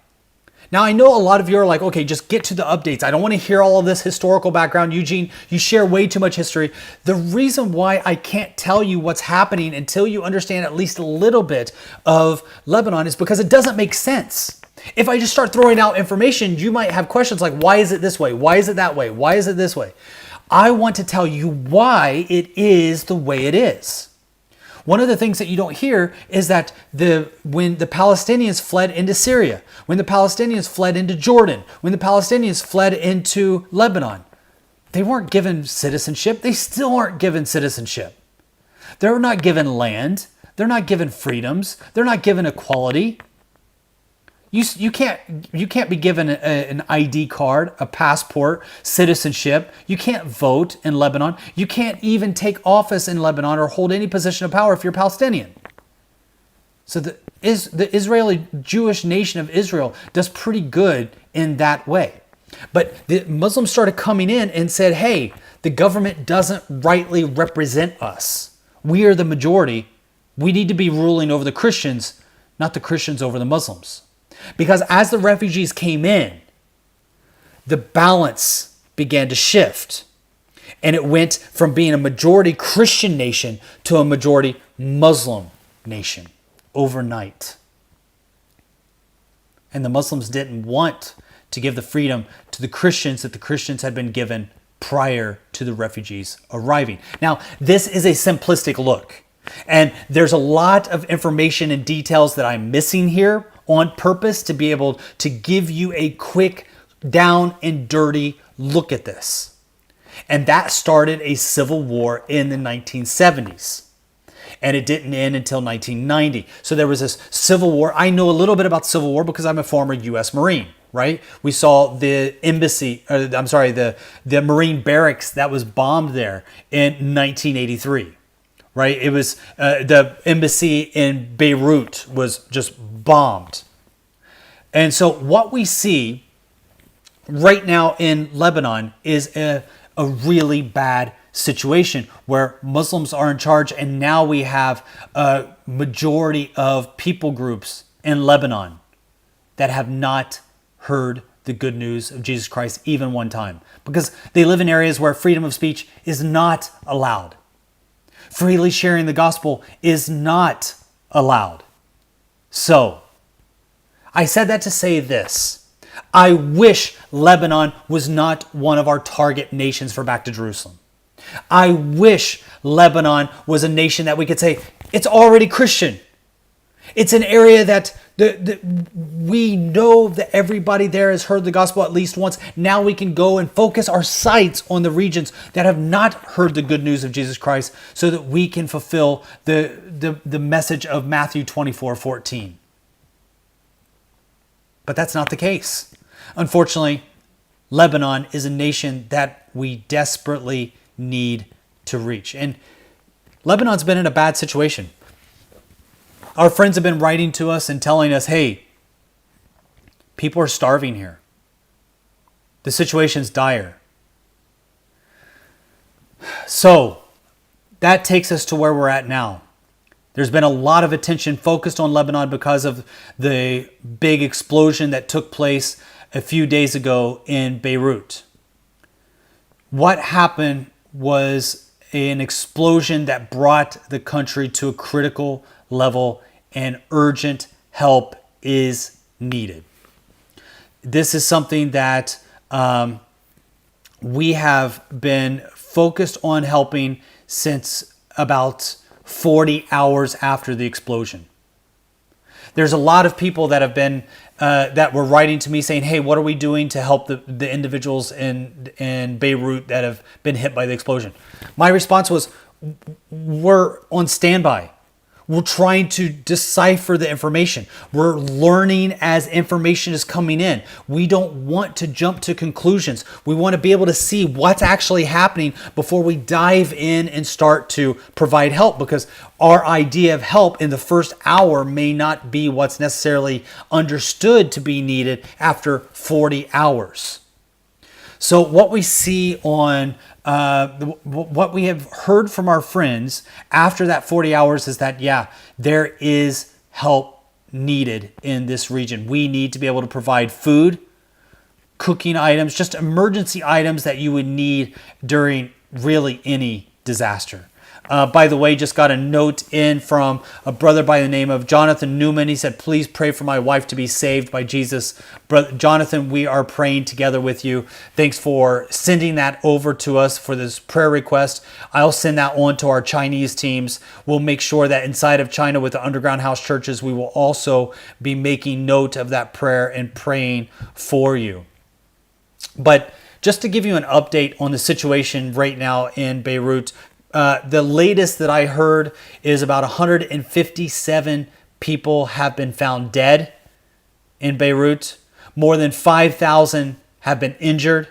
Now, I know a lot of you are like, okay, just get to the updates. I don't want to hear all of this historical background. Eugene, you share way too much history. The reason why I can't tell you what's happening until you understand at least a little bit of Lebanon is because it doesn't make sense. If I just start throwing out information, you might have questions like, why is it this way? Why is it that way? Why is it this way? I want to tell you why it is the way it is. One of the things that you don't hear is that when the Palestinians fled into Syria, when the Palestinians fled into Jordan, when the Palestinians fled into Lebanon, they weren't given citizenship. They still aren't given citizenship. They're not given land. They're not given freedoms. They're not given equality. You can't be given an ID card, a passport, citizenship. You can't vote in Lebanon. You can't even take office in Lebanon or hold any position of power if you're Palestinian. So the Israeli Jewish nation of Israel does pretty good in that way. But the Muslims started coming in and said, hey, the government doesn't rightly represent us. We are the majority. We need to be ruling over the Christians, not the Christians over the Muslims. Because as the refugees came in, the balance began to shift. And it went from being a majority Christian nation to a majority Muslim nation overnight. And the Muslims didn't want to give the freedom to the Christians that the Christians had been given prior to the refugees arriving. Now, this is a simplistic look. And there's a lot of information and details that I'm missing here on purpose to be able to give you a quick, down and dirty look at this. And that started a civil war in the 1970s. And it didn't end until 1990. So there was this civil war. I know a little bit about civil war because I'm a former U.S. Marine, right? We saw the the Marine barracks that was bombed there in 1983, right? It was the embassy in Beirut was just bombed. And so what we see right now in Lebanon is a really bad situation where Muslims are in charge, and now we have a majority of people groups in Lebanon that have not heard the good news of Jesus Christ even one time, because they live in areas where freedom of speech is not allowed. Freely sharing the gospel is not allowed. So, I said that to say this. I wish Lebanon was not one of our target nations for Back to Jerusalem. I wish Lebanon was a nation that we could say, it's already Christian. It's an area that we know that everybody there has heard the gospel at least once. Now we can go and focus our sights on the regions that have not heard the good news of Jesus Christ so that we can fulfill the message of Matthew 24:14. But that's not the case. Unfortunately, Lebanon is a nation that we desperately need to reach. And Lebanon's been in a bad situation. Our friends have been writing to us and telling us, hey, people are starving here. The situation's dire. So that takes us to where we're at now. There's been a lot of attention focused on Lebanon because of the big explosion that took place a few days ago in Beirut. What happened was an explosion that brought the country to a critical level, and urgent help is needed. This is something that we have been focused on helping since about 40 hours after the explosion. There's a lot of people that have been that were writing to me saying, hey, what are we doing to help the individuals in Beirut that have been hit by the explosion? My response was, we're on standby. We're trying to decipher the information. We're learning as information is coming in. We don't want to jump to conclusions. We want to be able to see what's actually happening before we dive in and start to provide help, because our idea of help in the first hour may not be what's necessarily understood to be needed after 40 hours. So what we see on what we have heard from our friends after that 40 hours is that, yeah, there is help needed in this region. We need to be able to provide food, cooking items, just emergency items that you would need during really any disaster. By the way, just got a note in from a brother by the name of Jonathan Newman. He said, please pray for my wife to be saved by Jesus. Brother Jonathan, we are praying together with you. Thanks for sending that over to us for this prayer request. I'll send that on to our Chinese teams. We'll make sure that inside of China with the underground house churches, we will also be making note of that prayer and praying for you. But just to give you an update on the situation right now in Beirut, the latest that I heard is about 157 people have been found dead in Beirut. More than 5,000 have been injured.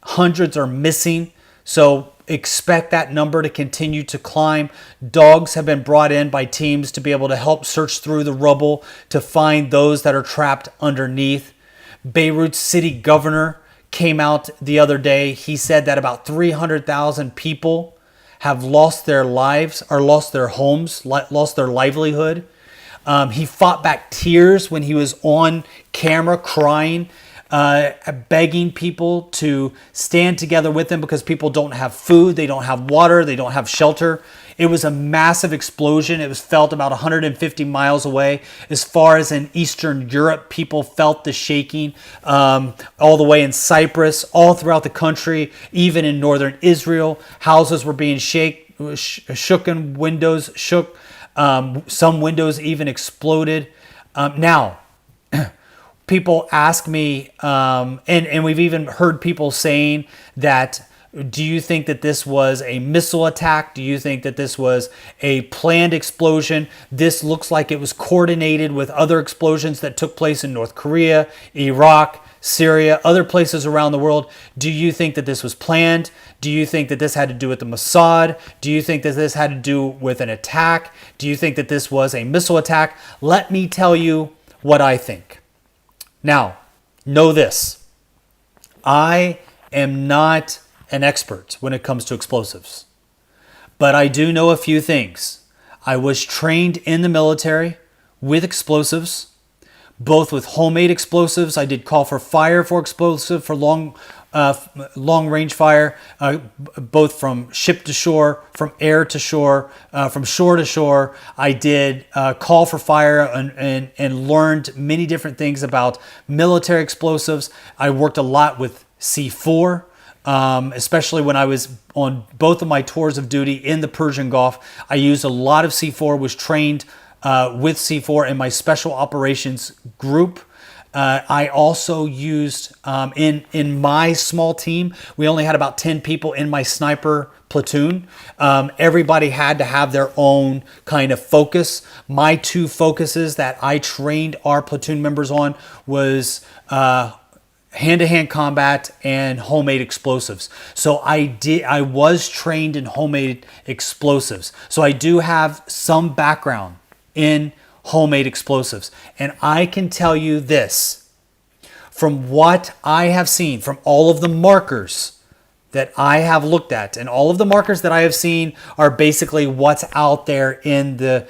Hundreds are missing. So expect that number to continue to climb. Dogs have been brought in by teams to be able to help search through the rubble to find those that are trapped underneath. Beirut city governor came out the other day. He said that about 300,000 people have lost their lives, or lost their homes, lost their livelihood. He fought back tears when he was on camera crying, begging people to stand together with him because people don't have food, they don't have water, they don't have shelter. It was a massive explosion. It was felt about 150 miles away. As far as in Eastern Europe, people felt the shaking all the way in Cyprus, all throughout the country, even in northern Israel. Houses were being shooken, windows shook. Some windows even exploded. Now, people ask me, and we've even heard people saying that Do you think that this was a missile attack? Do you think that this was a planned explosion? This looks like it was coordinated with other explosions that took place in North Korea, Iraq, Syria, other places around the world. Do you think that this was planned? Do you think that this had to do with the Mossad? Do you think that this had to do with an attack? Do you think that this was a missile attack? Let me tell you what I think. Now, know this. I am not an expert when it comes to explosives, but I do know a few things. I was trained in the military with explosives, both with homemade explosives. I did call for fire for explosive for long range fire, both from ship to shore, from air to shore, from shore to shore. I did call for fire and learned many different things about military explosives. I worked a lot with C4. Especially when I was on both of my tours of duty in the Persian Gulf. I used a lot of C4, was trained with C4 in my special operations group. I also used, in my small team, we only had about 10 people in my sniper platoon. Everybody had to have their own kind of focus. My two focuses that I trained our platoon members on was hand-to-hand combat and homemade explosives. So I was trained in homemade explosives. So I do have some background in homemade explosives. And I can tell you this, from what I have seen, from all of the markers that I have looked at, and all of the markers that I have seen are basically what's out there in the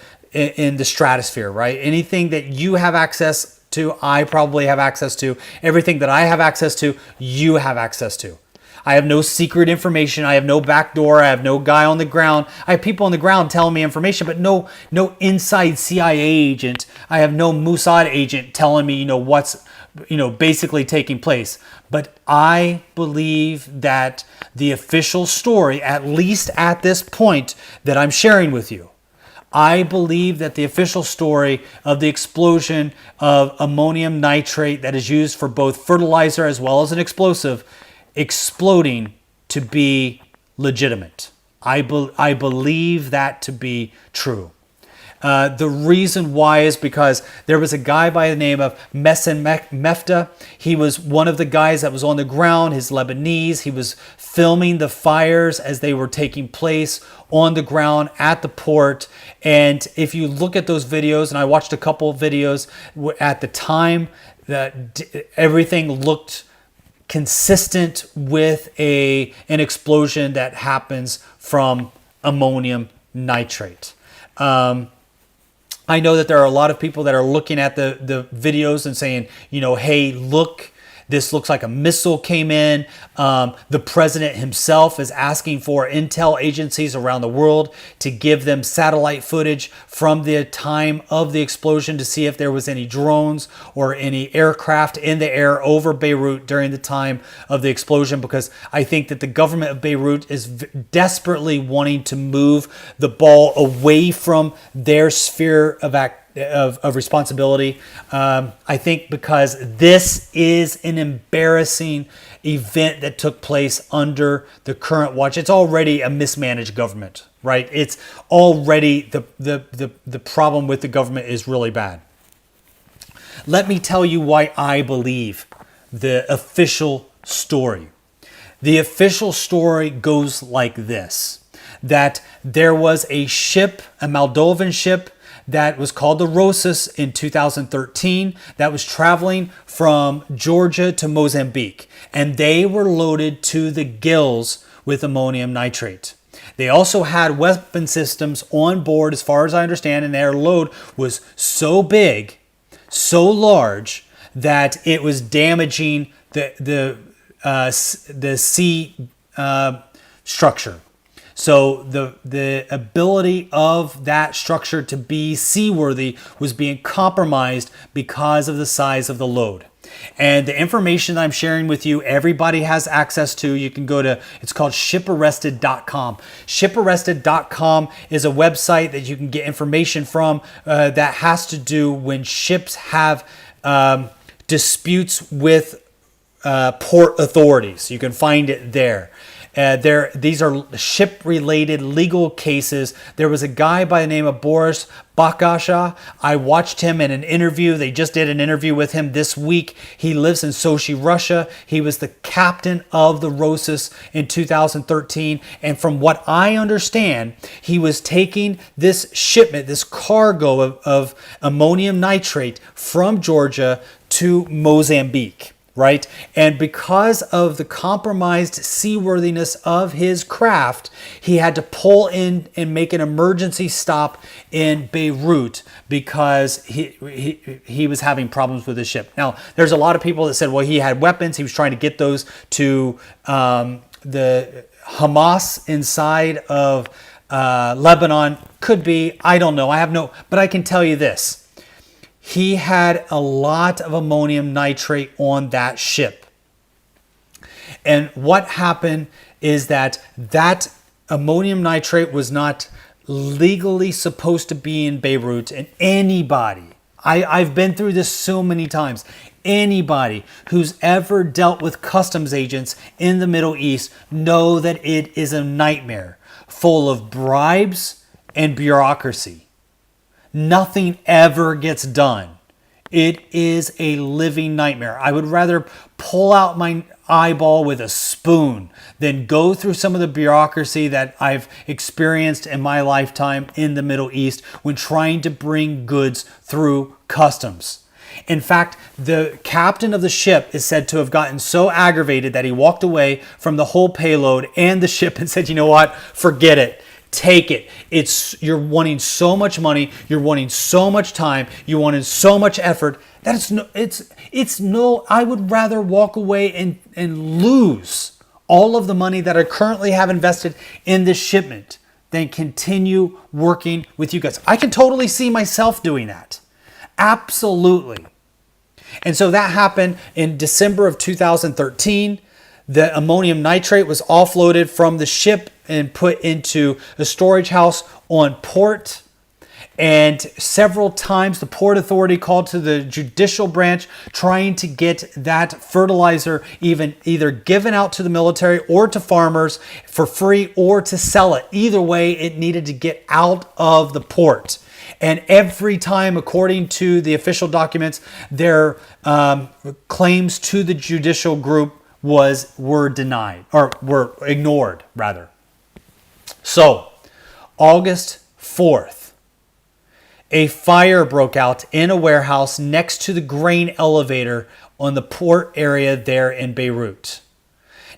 stratosphere, right? Anything that you have access to, I probably have access to. Everything that I have access to, you have access to. I have no secret information. I have no back door. I have no guy on the ground. I have people on the ground telling me information, but no inside CIA agent. I have no Mossad agent telling me, what's, basically taking place. But I believe that the official story, at least at this point that I'm sharing with you, I believe that the official story of the explosion of ammonium nitrate that is used for both fertilizer as well as an explosive exploding to be legitimate. I believe that to be true. The reason why is because there was a guy by the name of Mesen Mefta. He was one of the guys that was on the ground. He's Lebanese. He was filming the fires as they were taking place on the ground at the port. And if you look at those videos, and I watched a couple of videos at the time, that everything looked consistent with an explosion that happens from ammonium nitrate. I know that there are a lot of people that are looking at the videos and saying, hey, look, this looks like a missile came in. The president himself is asking for intel agencies around the world to give them satellite footage from the time of the explosion to see if there was any drones or any aircraft in the air over Beirut during the time of the explosion, because I think that the government of Beirut is desperately wanting to move the ball away from their sphere of responsibility. I think because this is an embarrassing event that took place under the current watch. It's already a mismanaged government, right? It's already the problem with the government is really bad. Let me tell you why I believe the official story. The official story goes like this, that there was a ship, a Moldovan ship, that was called the Rosas in 2013 that was traveling from Georgia to Mozambique. And they were loaded to the gills with ammonium nitrate. They also had weapon systems on board, as far as I understand, and their load was so big, so large, that it was damaging the sea structure. So the ability of that structure to be seaworthy was being compromised because of the size of the load. And the information that I'm sharing with you, everybody has access to. You can go to, it's called shiparrested.com. Shiparrested.com is a website that you can get information from that has to do when ships have disputes with port authorities. You can find it there. These are ship-related legal cases. There was a guy by the name of Boris Bakasha. I watched him in an interview. They just did an interview with him this week. He lives in Sochi, Russia. He was the captain of the Rosus in 2013. And from what I understand, he was taking this shipment, this cargo of ammonium nitrate from Georgia to Mozambique. Right? And because of the compromised seaworthiness of his craft, he had to pull in and make an emergency stop in Beirut because he was having problems with his ship. Now, there's a lot of people that said, well, he had weapons. He was trying to get those to the Hamas inside of Lebanon. Could be. I don't know. But I can tell you this. He had a lot of ammonium nitrate on that ship. And what happened is that ammonium nitrate was not legally supposed to be in Beirut. And anybody, I've been through this so many times, anybody who's ever dealt with customs agents in the Middle East know that it is a nightmare full of bribes and bureaucracy. Nothing ever gets done. It is a living nightmare. I would rather pull out my eyeball with a spoon than go through some of the bureaucracy that I've experienced in my lifetime in the Middle East when trying to bring goods through customs. In fact, the captain of the ship is said to have gotten so aggravated that he walked away from the whole payload and the ship and said, you know what, forget it. Take it. You're wanting so much money. You're wanting so much time. You're wanting so much effort. I would rather walk away and lose all of the money that I currently have invested in this shipment than continue working with you guys. I can totally see myself doing that. Absolutely. And so that happened in December of 2013. The ammonium nitrate was offloaded from the ship and put into a storage house on port. And several times the Port Authority called to the judicial branch trying to get that fertilizer either given out to the military or to farmers for free or to sell it. Either way, it needed to get out of the port. And every time, according to the official documents, their claims to the judicial group were denied, or were ignored, rather. So, August 4th, a fire broke out in a warehouse next to the grain elevator on the port area there in Beirut.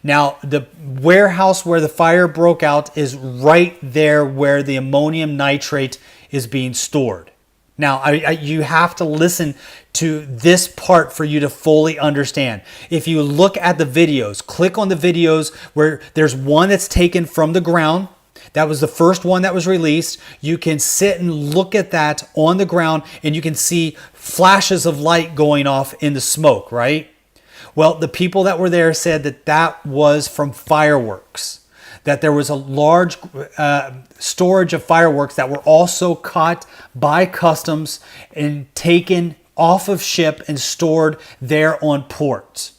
Now, the warehouse where the fire broke out is right there where the ammonium nitrate is being stored. Now, you have to listen to this part for you to fully understand. If you look at the videos, click on the videos where there's one that's taken from the ground. That was the first one that was released. You can sit and look at that on the ground and you can see flashes of light going off in the smoke, right? Well, the people that were there said that was from fireworks. That there was a large storage of fireworks that were also caught by customs and taken off of ship and stored there on port.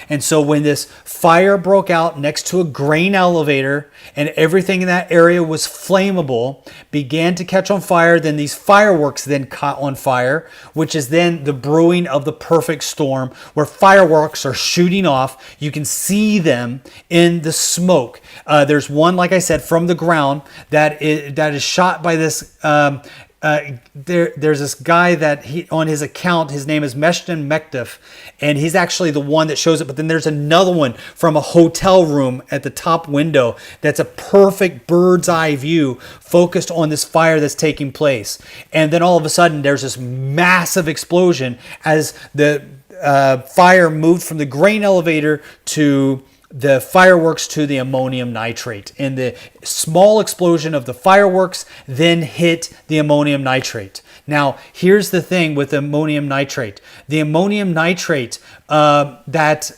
And so when this fire broke out next to a grain elevator and everything in that area was flammable, began to catch on fire, then these fireworks then caught on fire, which is then the brewing of the perfect storm where fireworks are shooting off. You can see them in the smoke. There's one, like I said, from the ground that is shot by this there's this guy that on his account, his name is Meshtan Mekdef, and he's actually the one that shows it. But then there's another one from a hotel room at the top window that's a perfect bird's eye view focused on this fire that's taking place. And then all of a sudden there's this massive explosion as the fire moved from the grain elevator to the fireworks to the ammonium nitrate. And the small explosion of the fireworks then hit the ammonium nitrate. Now, here's the thing with ammonium nitrate. The ammonium nitrate that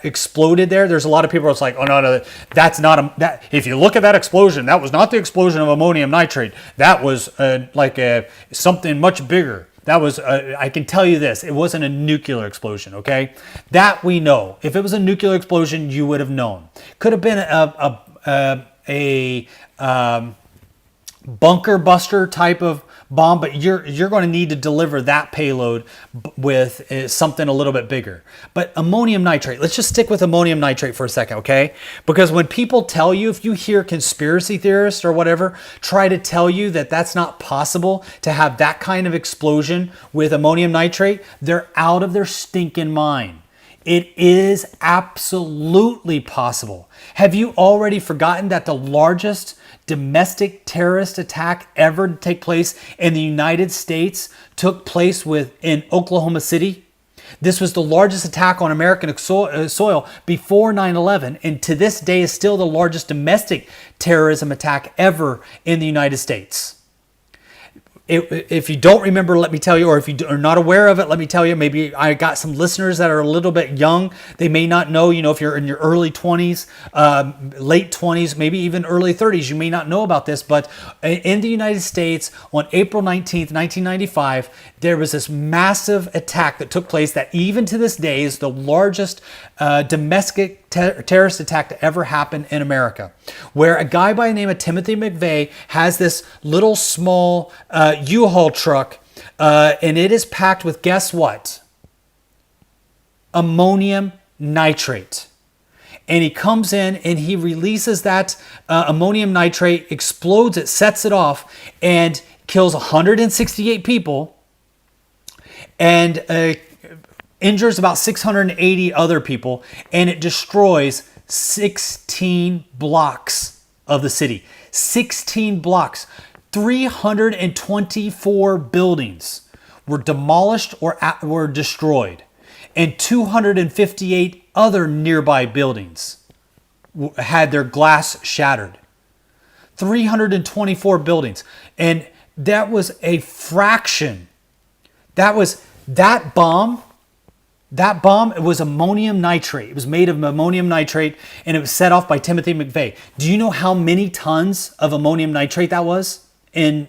exploded there's a lot of people that's like, oh no, that's not that. If you look at that explosion, that was not the explosion of ammonium nitrate. That was something much bigger. That was, I can tell you this, it wasn't a nuclear explosion, okay? That we know. If it was a nuclear explosion, you would have known. Could have been a bunker buster type of bomb, but you're going to need to deliver that payload with something a little bit bigger. But ammonium nitrate, let's just stick with ammonium nitrate for a second, okay? Because when people tell you, if you hear conspiracy theorists or whatever try to tell you that that's not possible to have that kind of explosion with ammonium nitrate, they're out of their stinking mind. It is absolutely possible. Have you already forgotten that the largest domestic terrorist attack ever to take place in the United States took place in Oklahoma City? This was the largest attack on American soil before 9/11, and to this day is still the largest domestic terrorism attack ever in the United States. If you don't remember, let me tell you, or if you are not aware of it, let me tell you, maybe I got some listeners that are a little bit young. They may not know, if you're in your early 20s, late 20s, maybe even early 30s, you may not know about this, but in the United States on April 19th, 1995, there was this massive attack that took place that even to this day is the largest domestic terrorist attack to ever happen in America, where a guy by the name of Timothy McVeigh has this little small U-Haul truck, and it is packed with, guess what? Ammonium nitrate. And he comes in and he releases that ammonium nitrate, explodes it, sets it off, and kills 168 people and injures about 680 other people, and it destroys 16 blocks of the city. 16 blocks. 324 buildings were demolished or were destroyed, and 258 other nearby buildings had their glass shattered. 324 buildings. And that was a fraction. That bomb, it was ammonium nitrate. It was made of ammonium nitrate, and it was set off by Timothy McVeigh. Do you know how many tons of ammonium nitrate that was in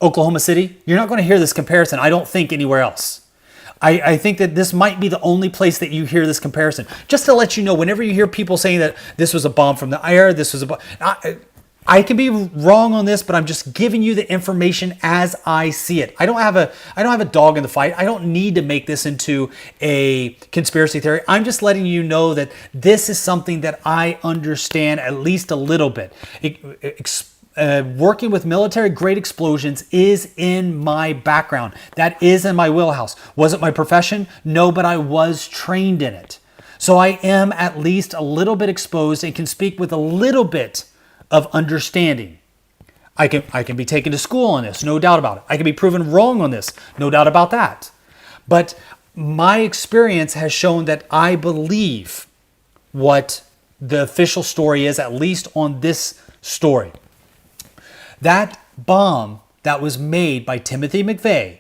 Oklahoma City? You're not going to hear this comparison, I don't think, anywhere else. I think that this might be the only place that you hear this comparison. Just to let you know, whenever you hear people saying that this was a bomb from the air, this was a bomb, I can be wrong on this, but I'm just giving you the information as I see it. I don't have a dog in the fight. I don't need to make this into a conspiracy theory. I'm just letting you know that this is something that I understand at least a little bit. Working with military grade explosions is in my background. That is in my wheelhouse. Was it my profession? No, but I was trained in it. So I am at least a little bit exposed and can speak with a little bit of understanding. I can be taken to school on this, no doubt about it. I can be proven wrong on this, no doubt about that. But my experience has shown that I believe what the official story is, at least on this story. That bomb that was made by Timothy McVeigh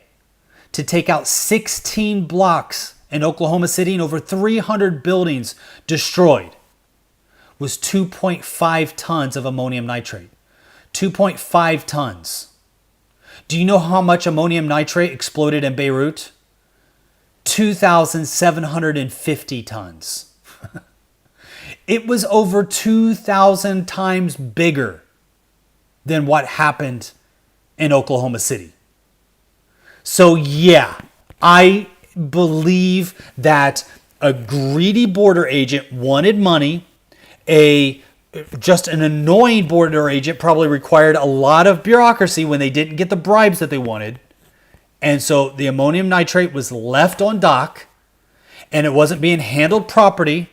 to take out 16 blocks in Oklahoma City and over 300 buildings destroyed was 2.5 tons of ammonium nitrate. 2.5 tons. Do you know how much ammonium nitrate exploded in Beirut? 2,750 tons. It was over 2,000 times bigger than what happened in Oklahoma City. So yeah, I believe that a greedy border agent wanted money. Just an annoying border agent probably required a lot of bureaucracy when they didn't get the bribes that they wanted. And so the ammonium nitrate was left on dock, and it wasn't being handled properly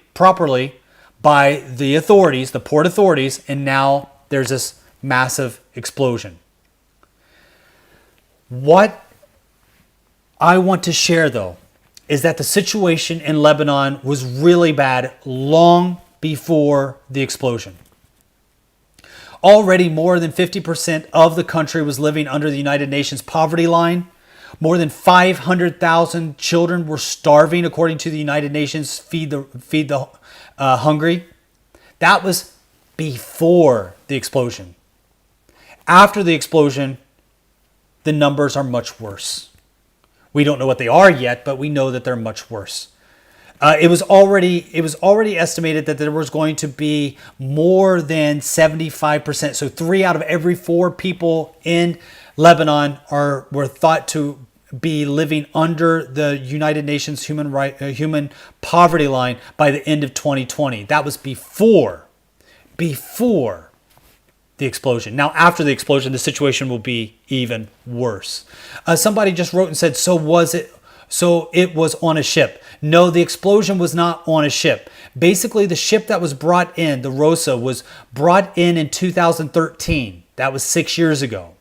by the authorities, the port authorities, and now there's this massive explosion. What I want to share, though, is that the situation in Lebanon was really bad long before the explosion. Already more than 50% of the country was living under the United Nations poverty line. More than 500,000 children were starving, according to the United Nations Feed the Hungry. That was before the explosion. After the explosion, the numbers are much worse. We don't know what they are yet, but we know that they're much worse. It was already estimated that there was going to be more than 75%. So 3 out of every 4 people in Lebanon were thought to be living under the United Nations human poverty line by the end of 2020. That was before the explosion. Now, after the explosion, the situation will be even worse. Somebody just wrote and said, So it was on a ship. No, the explosion was not on a ship. Basically, the ship that was brought in, the Rosa, was brought in 2013. That was 6 years ago.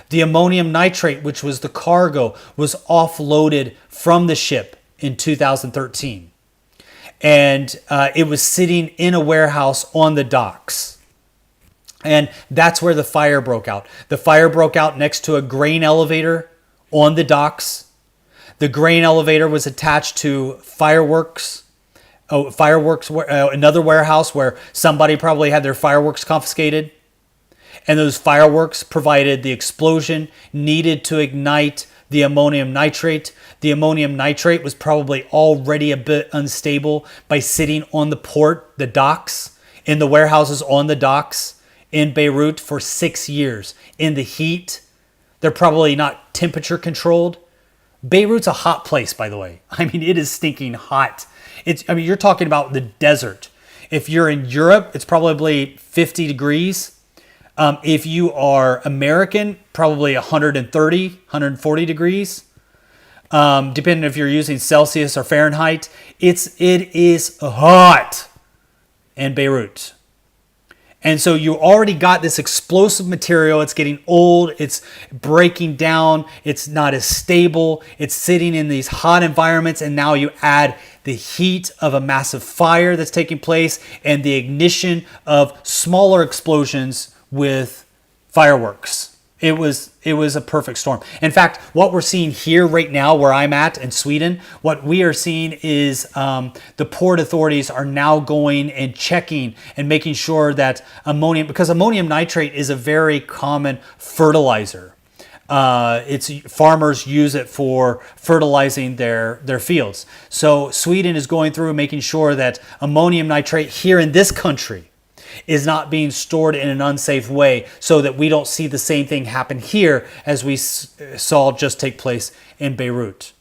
The ammonium nitrate, which was the cargo, was offloaded from the ship in 2013. And it was sitting in a warehouse on the docks. And that's where the fire broke out. The fire broke out next to a grain elevator on the docks. The grain elevator was attached to another warehouse where somebody probably had their fireworks confiscated. And those fireworks provided the explosion needed to ignite the ammonium nitrate. The ammonium nitrate was probably already a bit unstable by sitting on the docks, in the warehouses on the docks in Beirut for 6 years. In the heat, they're probably not temperature controlled. Beirut's a hot place, by the way. I mean, it is stinking hot. You're talking about the desert. If you're in Europe, it's probably 50 degrees. If you are American, probably 130, 140 degrees. Depending if you're using Celsius or Fahrenheit. It is hot in Beirut. And so you already got this explosive material. It's getting old. It's breaking down. It's not as stable. It's sitting in these hot environments. And now you add the heat of a massive fire that's taking place and the ignition of smaller explosions with fireworks. It was a perfect storm. In fact, what we're seeing here right now where I'm at in Sweden, what we are seeing is the port authorities are now going and checking and making sure that because ammonium nitrate is a very common fertilizer. Farmers use it for fertilizing their fields. So Sweden is going through and making sure that ammonium nitrate here in this country is not being stored in an unsafe way so that we don't see the same thing happen here as we saw just take place in Beirut.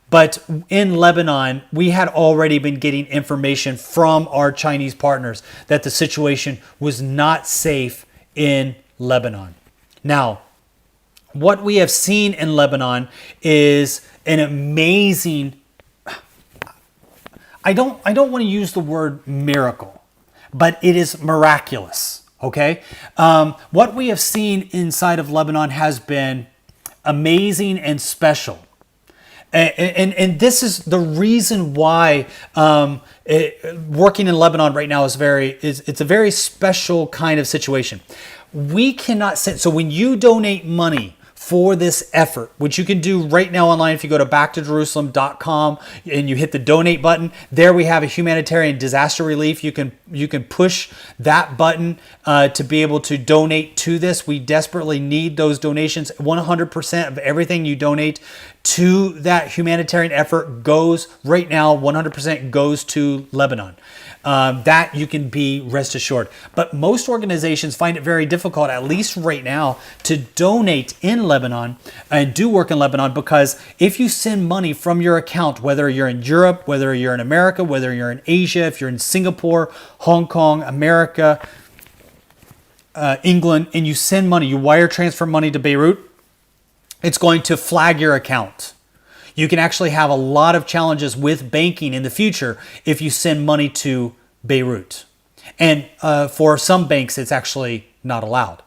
But in Lebanon, we had already been getting information from our Chinese partners that the situation was not safe in Lebanon. Now, what we have seen in Lebanon is an amazing, I don't want to use the word miracle, but it is miraculous, okay? What we have seen inside of Lebanon has been amazing and special. And this is the reason why working in Lebanon right now it's a very special kind of situation. We cannot send, so when you donate money for this effort, which you can do right now online if you go to backtojerusalem.com and you hit the donate button. There we have a humanitarian disaster relief. You can push that button to be able to donate to this. We desperately need those donations. 100% of everything you donate to that humanitarian effort goes right now, 100% goes to Lebanon. That you can be rest assured. But most organizations find it very difficult, at least right now, to donate in Lebanon and do work in Lebanon, because if you send money from your account, whether you're in Europe, whether you're in America, whether you're in Asia, if you're in Singapore, Hong Kong, America, England, and you send money, you wire transfer money to Beirut, it's going to flag your account. You can actually have a lot of challenges with banking in the future if you send money to Beirut. And for some banks, it's actually not allowed.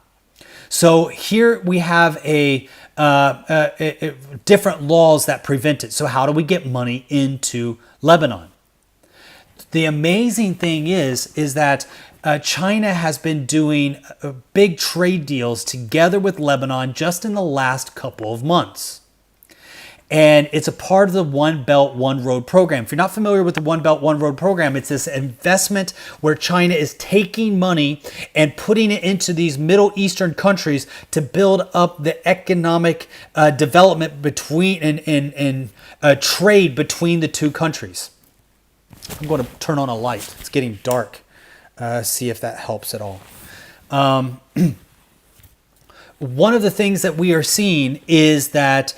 So here we have different laws that prevent it. So how do we get money into Lebanon? The amazing thing is that China has been doing big trade deals together with Lebanon just in the last couple of months. And it's a part of the One Belt, One Road program. If you're not familiar with the One Belt, One Road program, it's this investment where China is taking money and putting it into these Middle Eastern countries to build up the economic development between and trade between the two countries. I'm going to turn on a light. It's getting dark. See if that helps at all. One of the things that we are seeing is that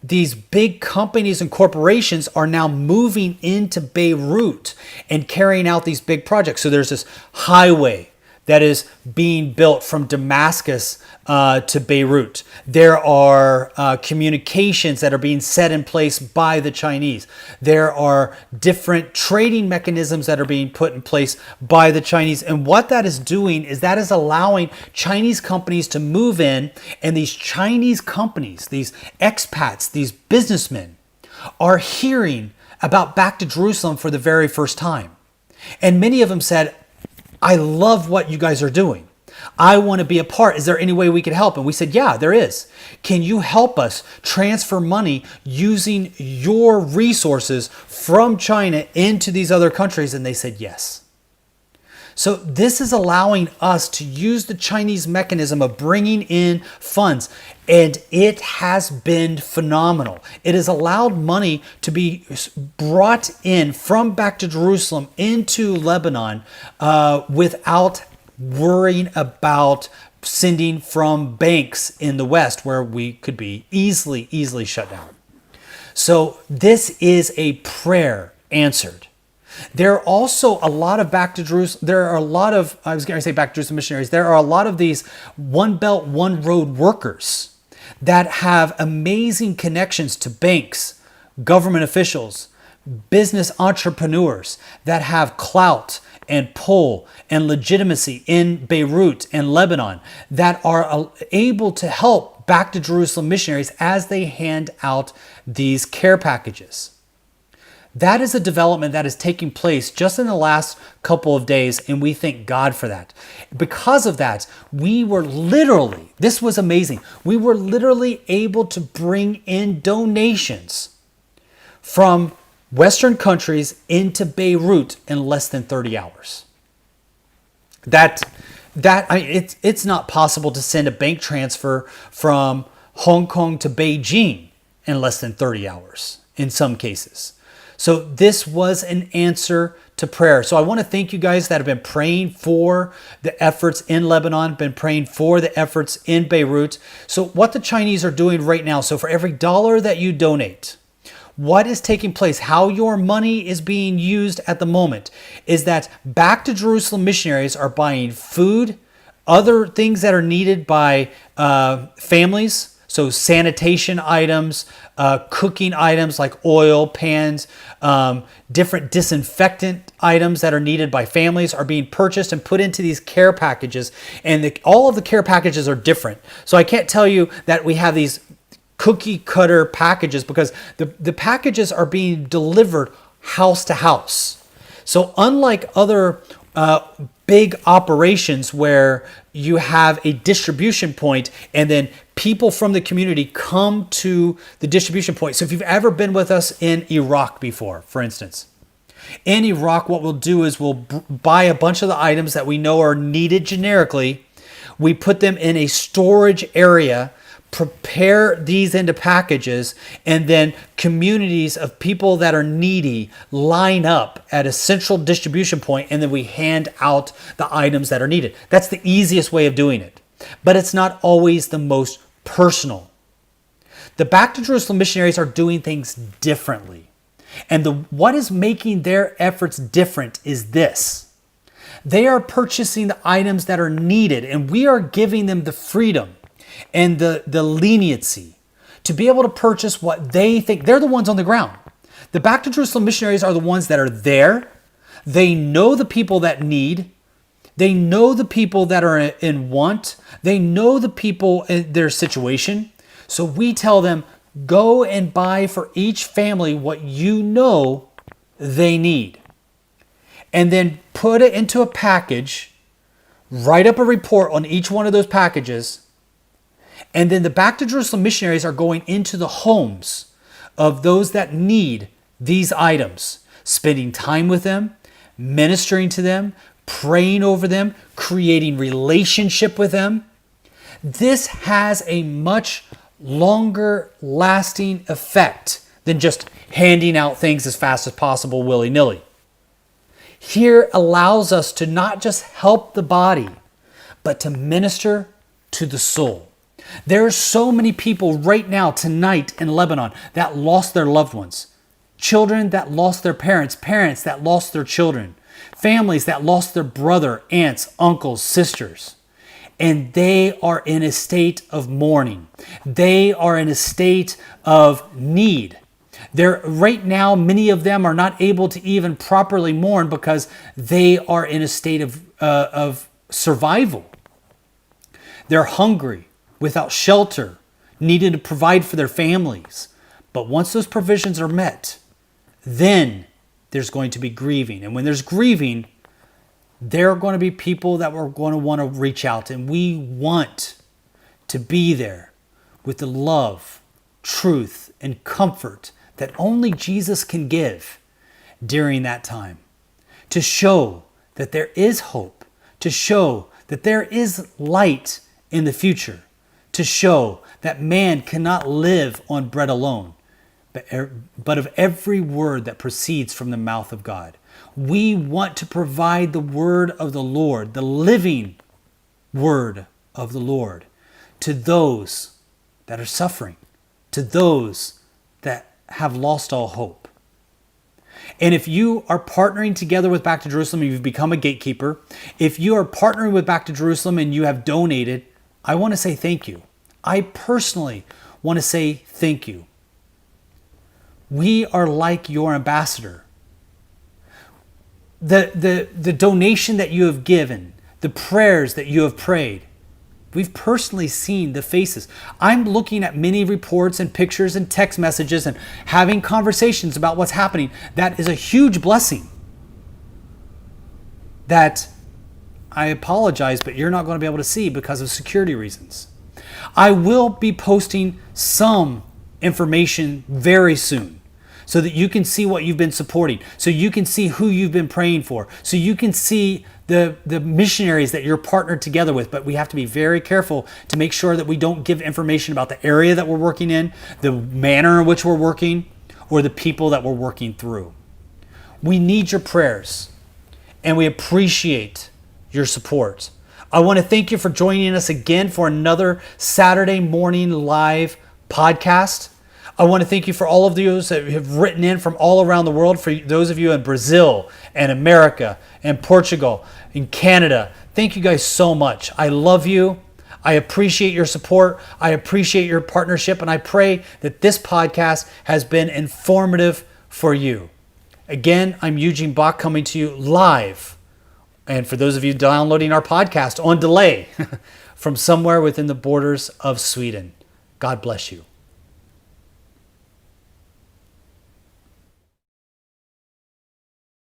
these big companies and corporations are now moving into Beirut and carrying out these big projects. So there's this highway that is being built from Damascus to Beirut. There are communications that are being set in place by the Chinese. There are different trading mechanisms that are being put in place by the Chinese. And what that is doing is that is allowing Chinese companies to move in, and these Chinese companies, these expats, these businessmen are hearing about Back to Jerusalem for the very first time. And many of them said, I love what you guys are doing. I want to be a part. Is there any way we could help? And we said, yeah, there is. Can you help us transfer money using your resources from China into these other countries? And they said, yes. So this is allowing us to use the Chinese mechanism of bringing in funds, and it has been phenomenal. It has allowed money to be brought in from Back to Jerusalem into Lebanon without worrying about sending from banks in the West where we could be easily shut down. So this is a prayer answered. There are also a lot of Back to Jerusalem. There are a lot of, I was going to say Back to Jerusalem missionaries. There are a lot of these One Belt, One Road workers that have amazing connections to banks, government officials, business entrepreneurs that have clout and pull and legitimacy in Beirut and Lebanon that are able to help Back to Jerusalem missionaries as they hand out these care packages. That is a development that is taking place just in the last couple of days, and we thank God for that. Because of that, this was amazing. We were literally able to bring in donations from Western countries into Beirut in less than 30 hours. It's not possible to send a bank transfer from Hong Kong to Beijing in less than 30 hours in some cases. So this was an answer to prayer. So I want to thank you guys that have been praying for the efforts in Lebanon, been praying for the efforts in Beirut. So what the Chinese are doing right now, so for every dollar that you donate, what is taking place, how your money is being used at the moment, is that Back to Jerusalem missionaries are buying food, other things that are needed by families. So sanitation items, cooking items like oil, pans, different disinfectant items that are needed by families are being purchased and put into these care packages. And all of the care packages are different. So I can't tell you that we have these cookie cutter packages because the packages are being delivered house to house. So unlike other big operations where you have a distribution point and then people from the community come to the distribution point. So if you've ever been with us in Iraq before, for instance, in Iraq, what we'll do is we'll buy a bunch of the items that we know are needed generically. We put them in a storage area, prepare these into packages, and then communities of people that are needy line up at a central distribution point, and then we hand out the items that are needed. That's the easiest way of doing it, but it's not always the most personal. The Back to Jerusalem missionaries are doing things differently, and what is making their efforts different is this. They are purchasing the items that are needed, and we are giving them the freedom and the leniency to be able to purchase what they think. They're the ones on the ground. The Back to Jerusalem missionaries are the ones that are there. They know the people that need. They know the people that are in want. They know the people in their situation. So we tell them, go and buy for each family what you know they need. And then put it into a package, write up a report on each one of those packages, And then the Back to Jerusalem missionaries are going into the homes of those that need these items, spending time with them, ministering to them, praying over them, creating relationship with them. This has a much longer lasting effect than just handing out things as fast as possible willy-nilly. Here allows us to not just help the body, but to minister to the soul. There are so many people right now, tonight in Lebanon, that lost their loved ones. Children that lost their parents, parents that lost their children, families that lost their brother, aunts, uncles, sisters. And they are in a state of mourning. They are in a state of need. Right now, many of them are not able to even properly mourn because they are in a state of survival. They're hungry, without shelter, needing to provide for their families. But once those provisions are met, then there's going to be grieving. And when there's grieving, there are going to be people that we're going to want to reach out to. And we want to be there with the love, truth, and comfort that only Jesus can give during that time. To show that there is hope. To show that there is light in the future. To show that man cannot live on bread alone, but of every word that proceeds from the mouth of God. We want to provide the word of the Lord, the living word of the Lord, to those that are suffering, to those that have lost all hope. And if you are partnering together with Back to Jerusalem and you've become a gatekeeper, if you are partnering with Back to Jerusalem and you have donated, I want to say thank you. I personally want to say thank you. We are like your ambassador. The donation that you have given, the prayers that you have prayed, we've personally seen the faces. I'm looking at many reports and pictures and text messages and having conversations about what's happening. That is a huge blessing. That I apologize, but you're not going to be able to see because of security reasons. I will be posting some information very soon so that you can see what you've been supporting, so you can see who you've been praying for, so you can see the missionaries that you're partnered together with. But we have to be very careful to make sure that we don't give information about the area that we're working in, the manner in which we're working, or the people that we're working through. We need your prayers, and we appreciate your support. I want to thank you for joining us again for another Saturday morning live podcast. I want to thank you for all of those that have written in from all around the world, for those of you in Brazil and America and Portugal and Canada. Thank you guys so much. I love you. I appreciate your support. I appreciate your partnership. And I pray that this podcast has been informative for you. Again, I'm Eugene Bach coming to you live. And for those of you downloading our podcast on delay from somewhere within the borders of Sweden, God bless you.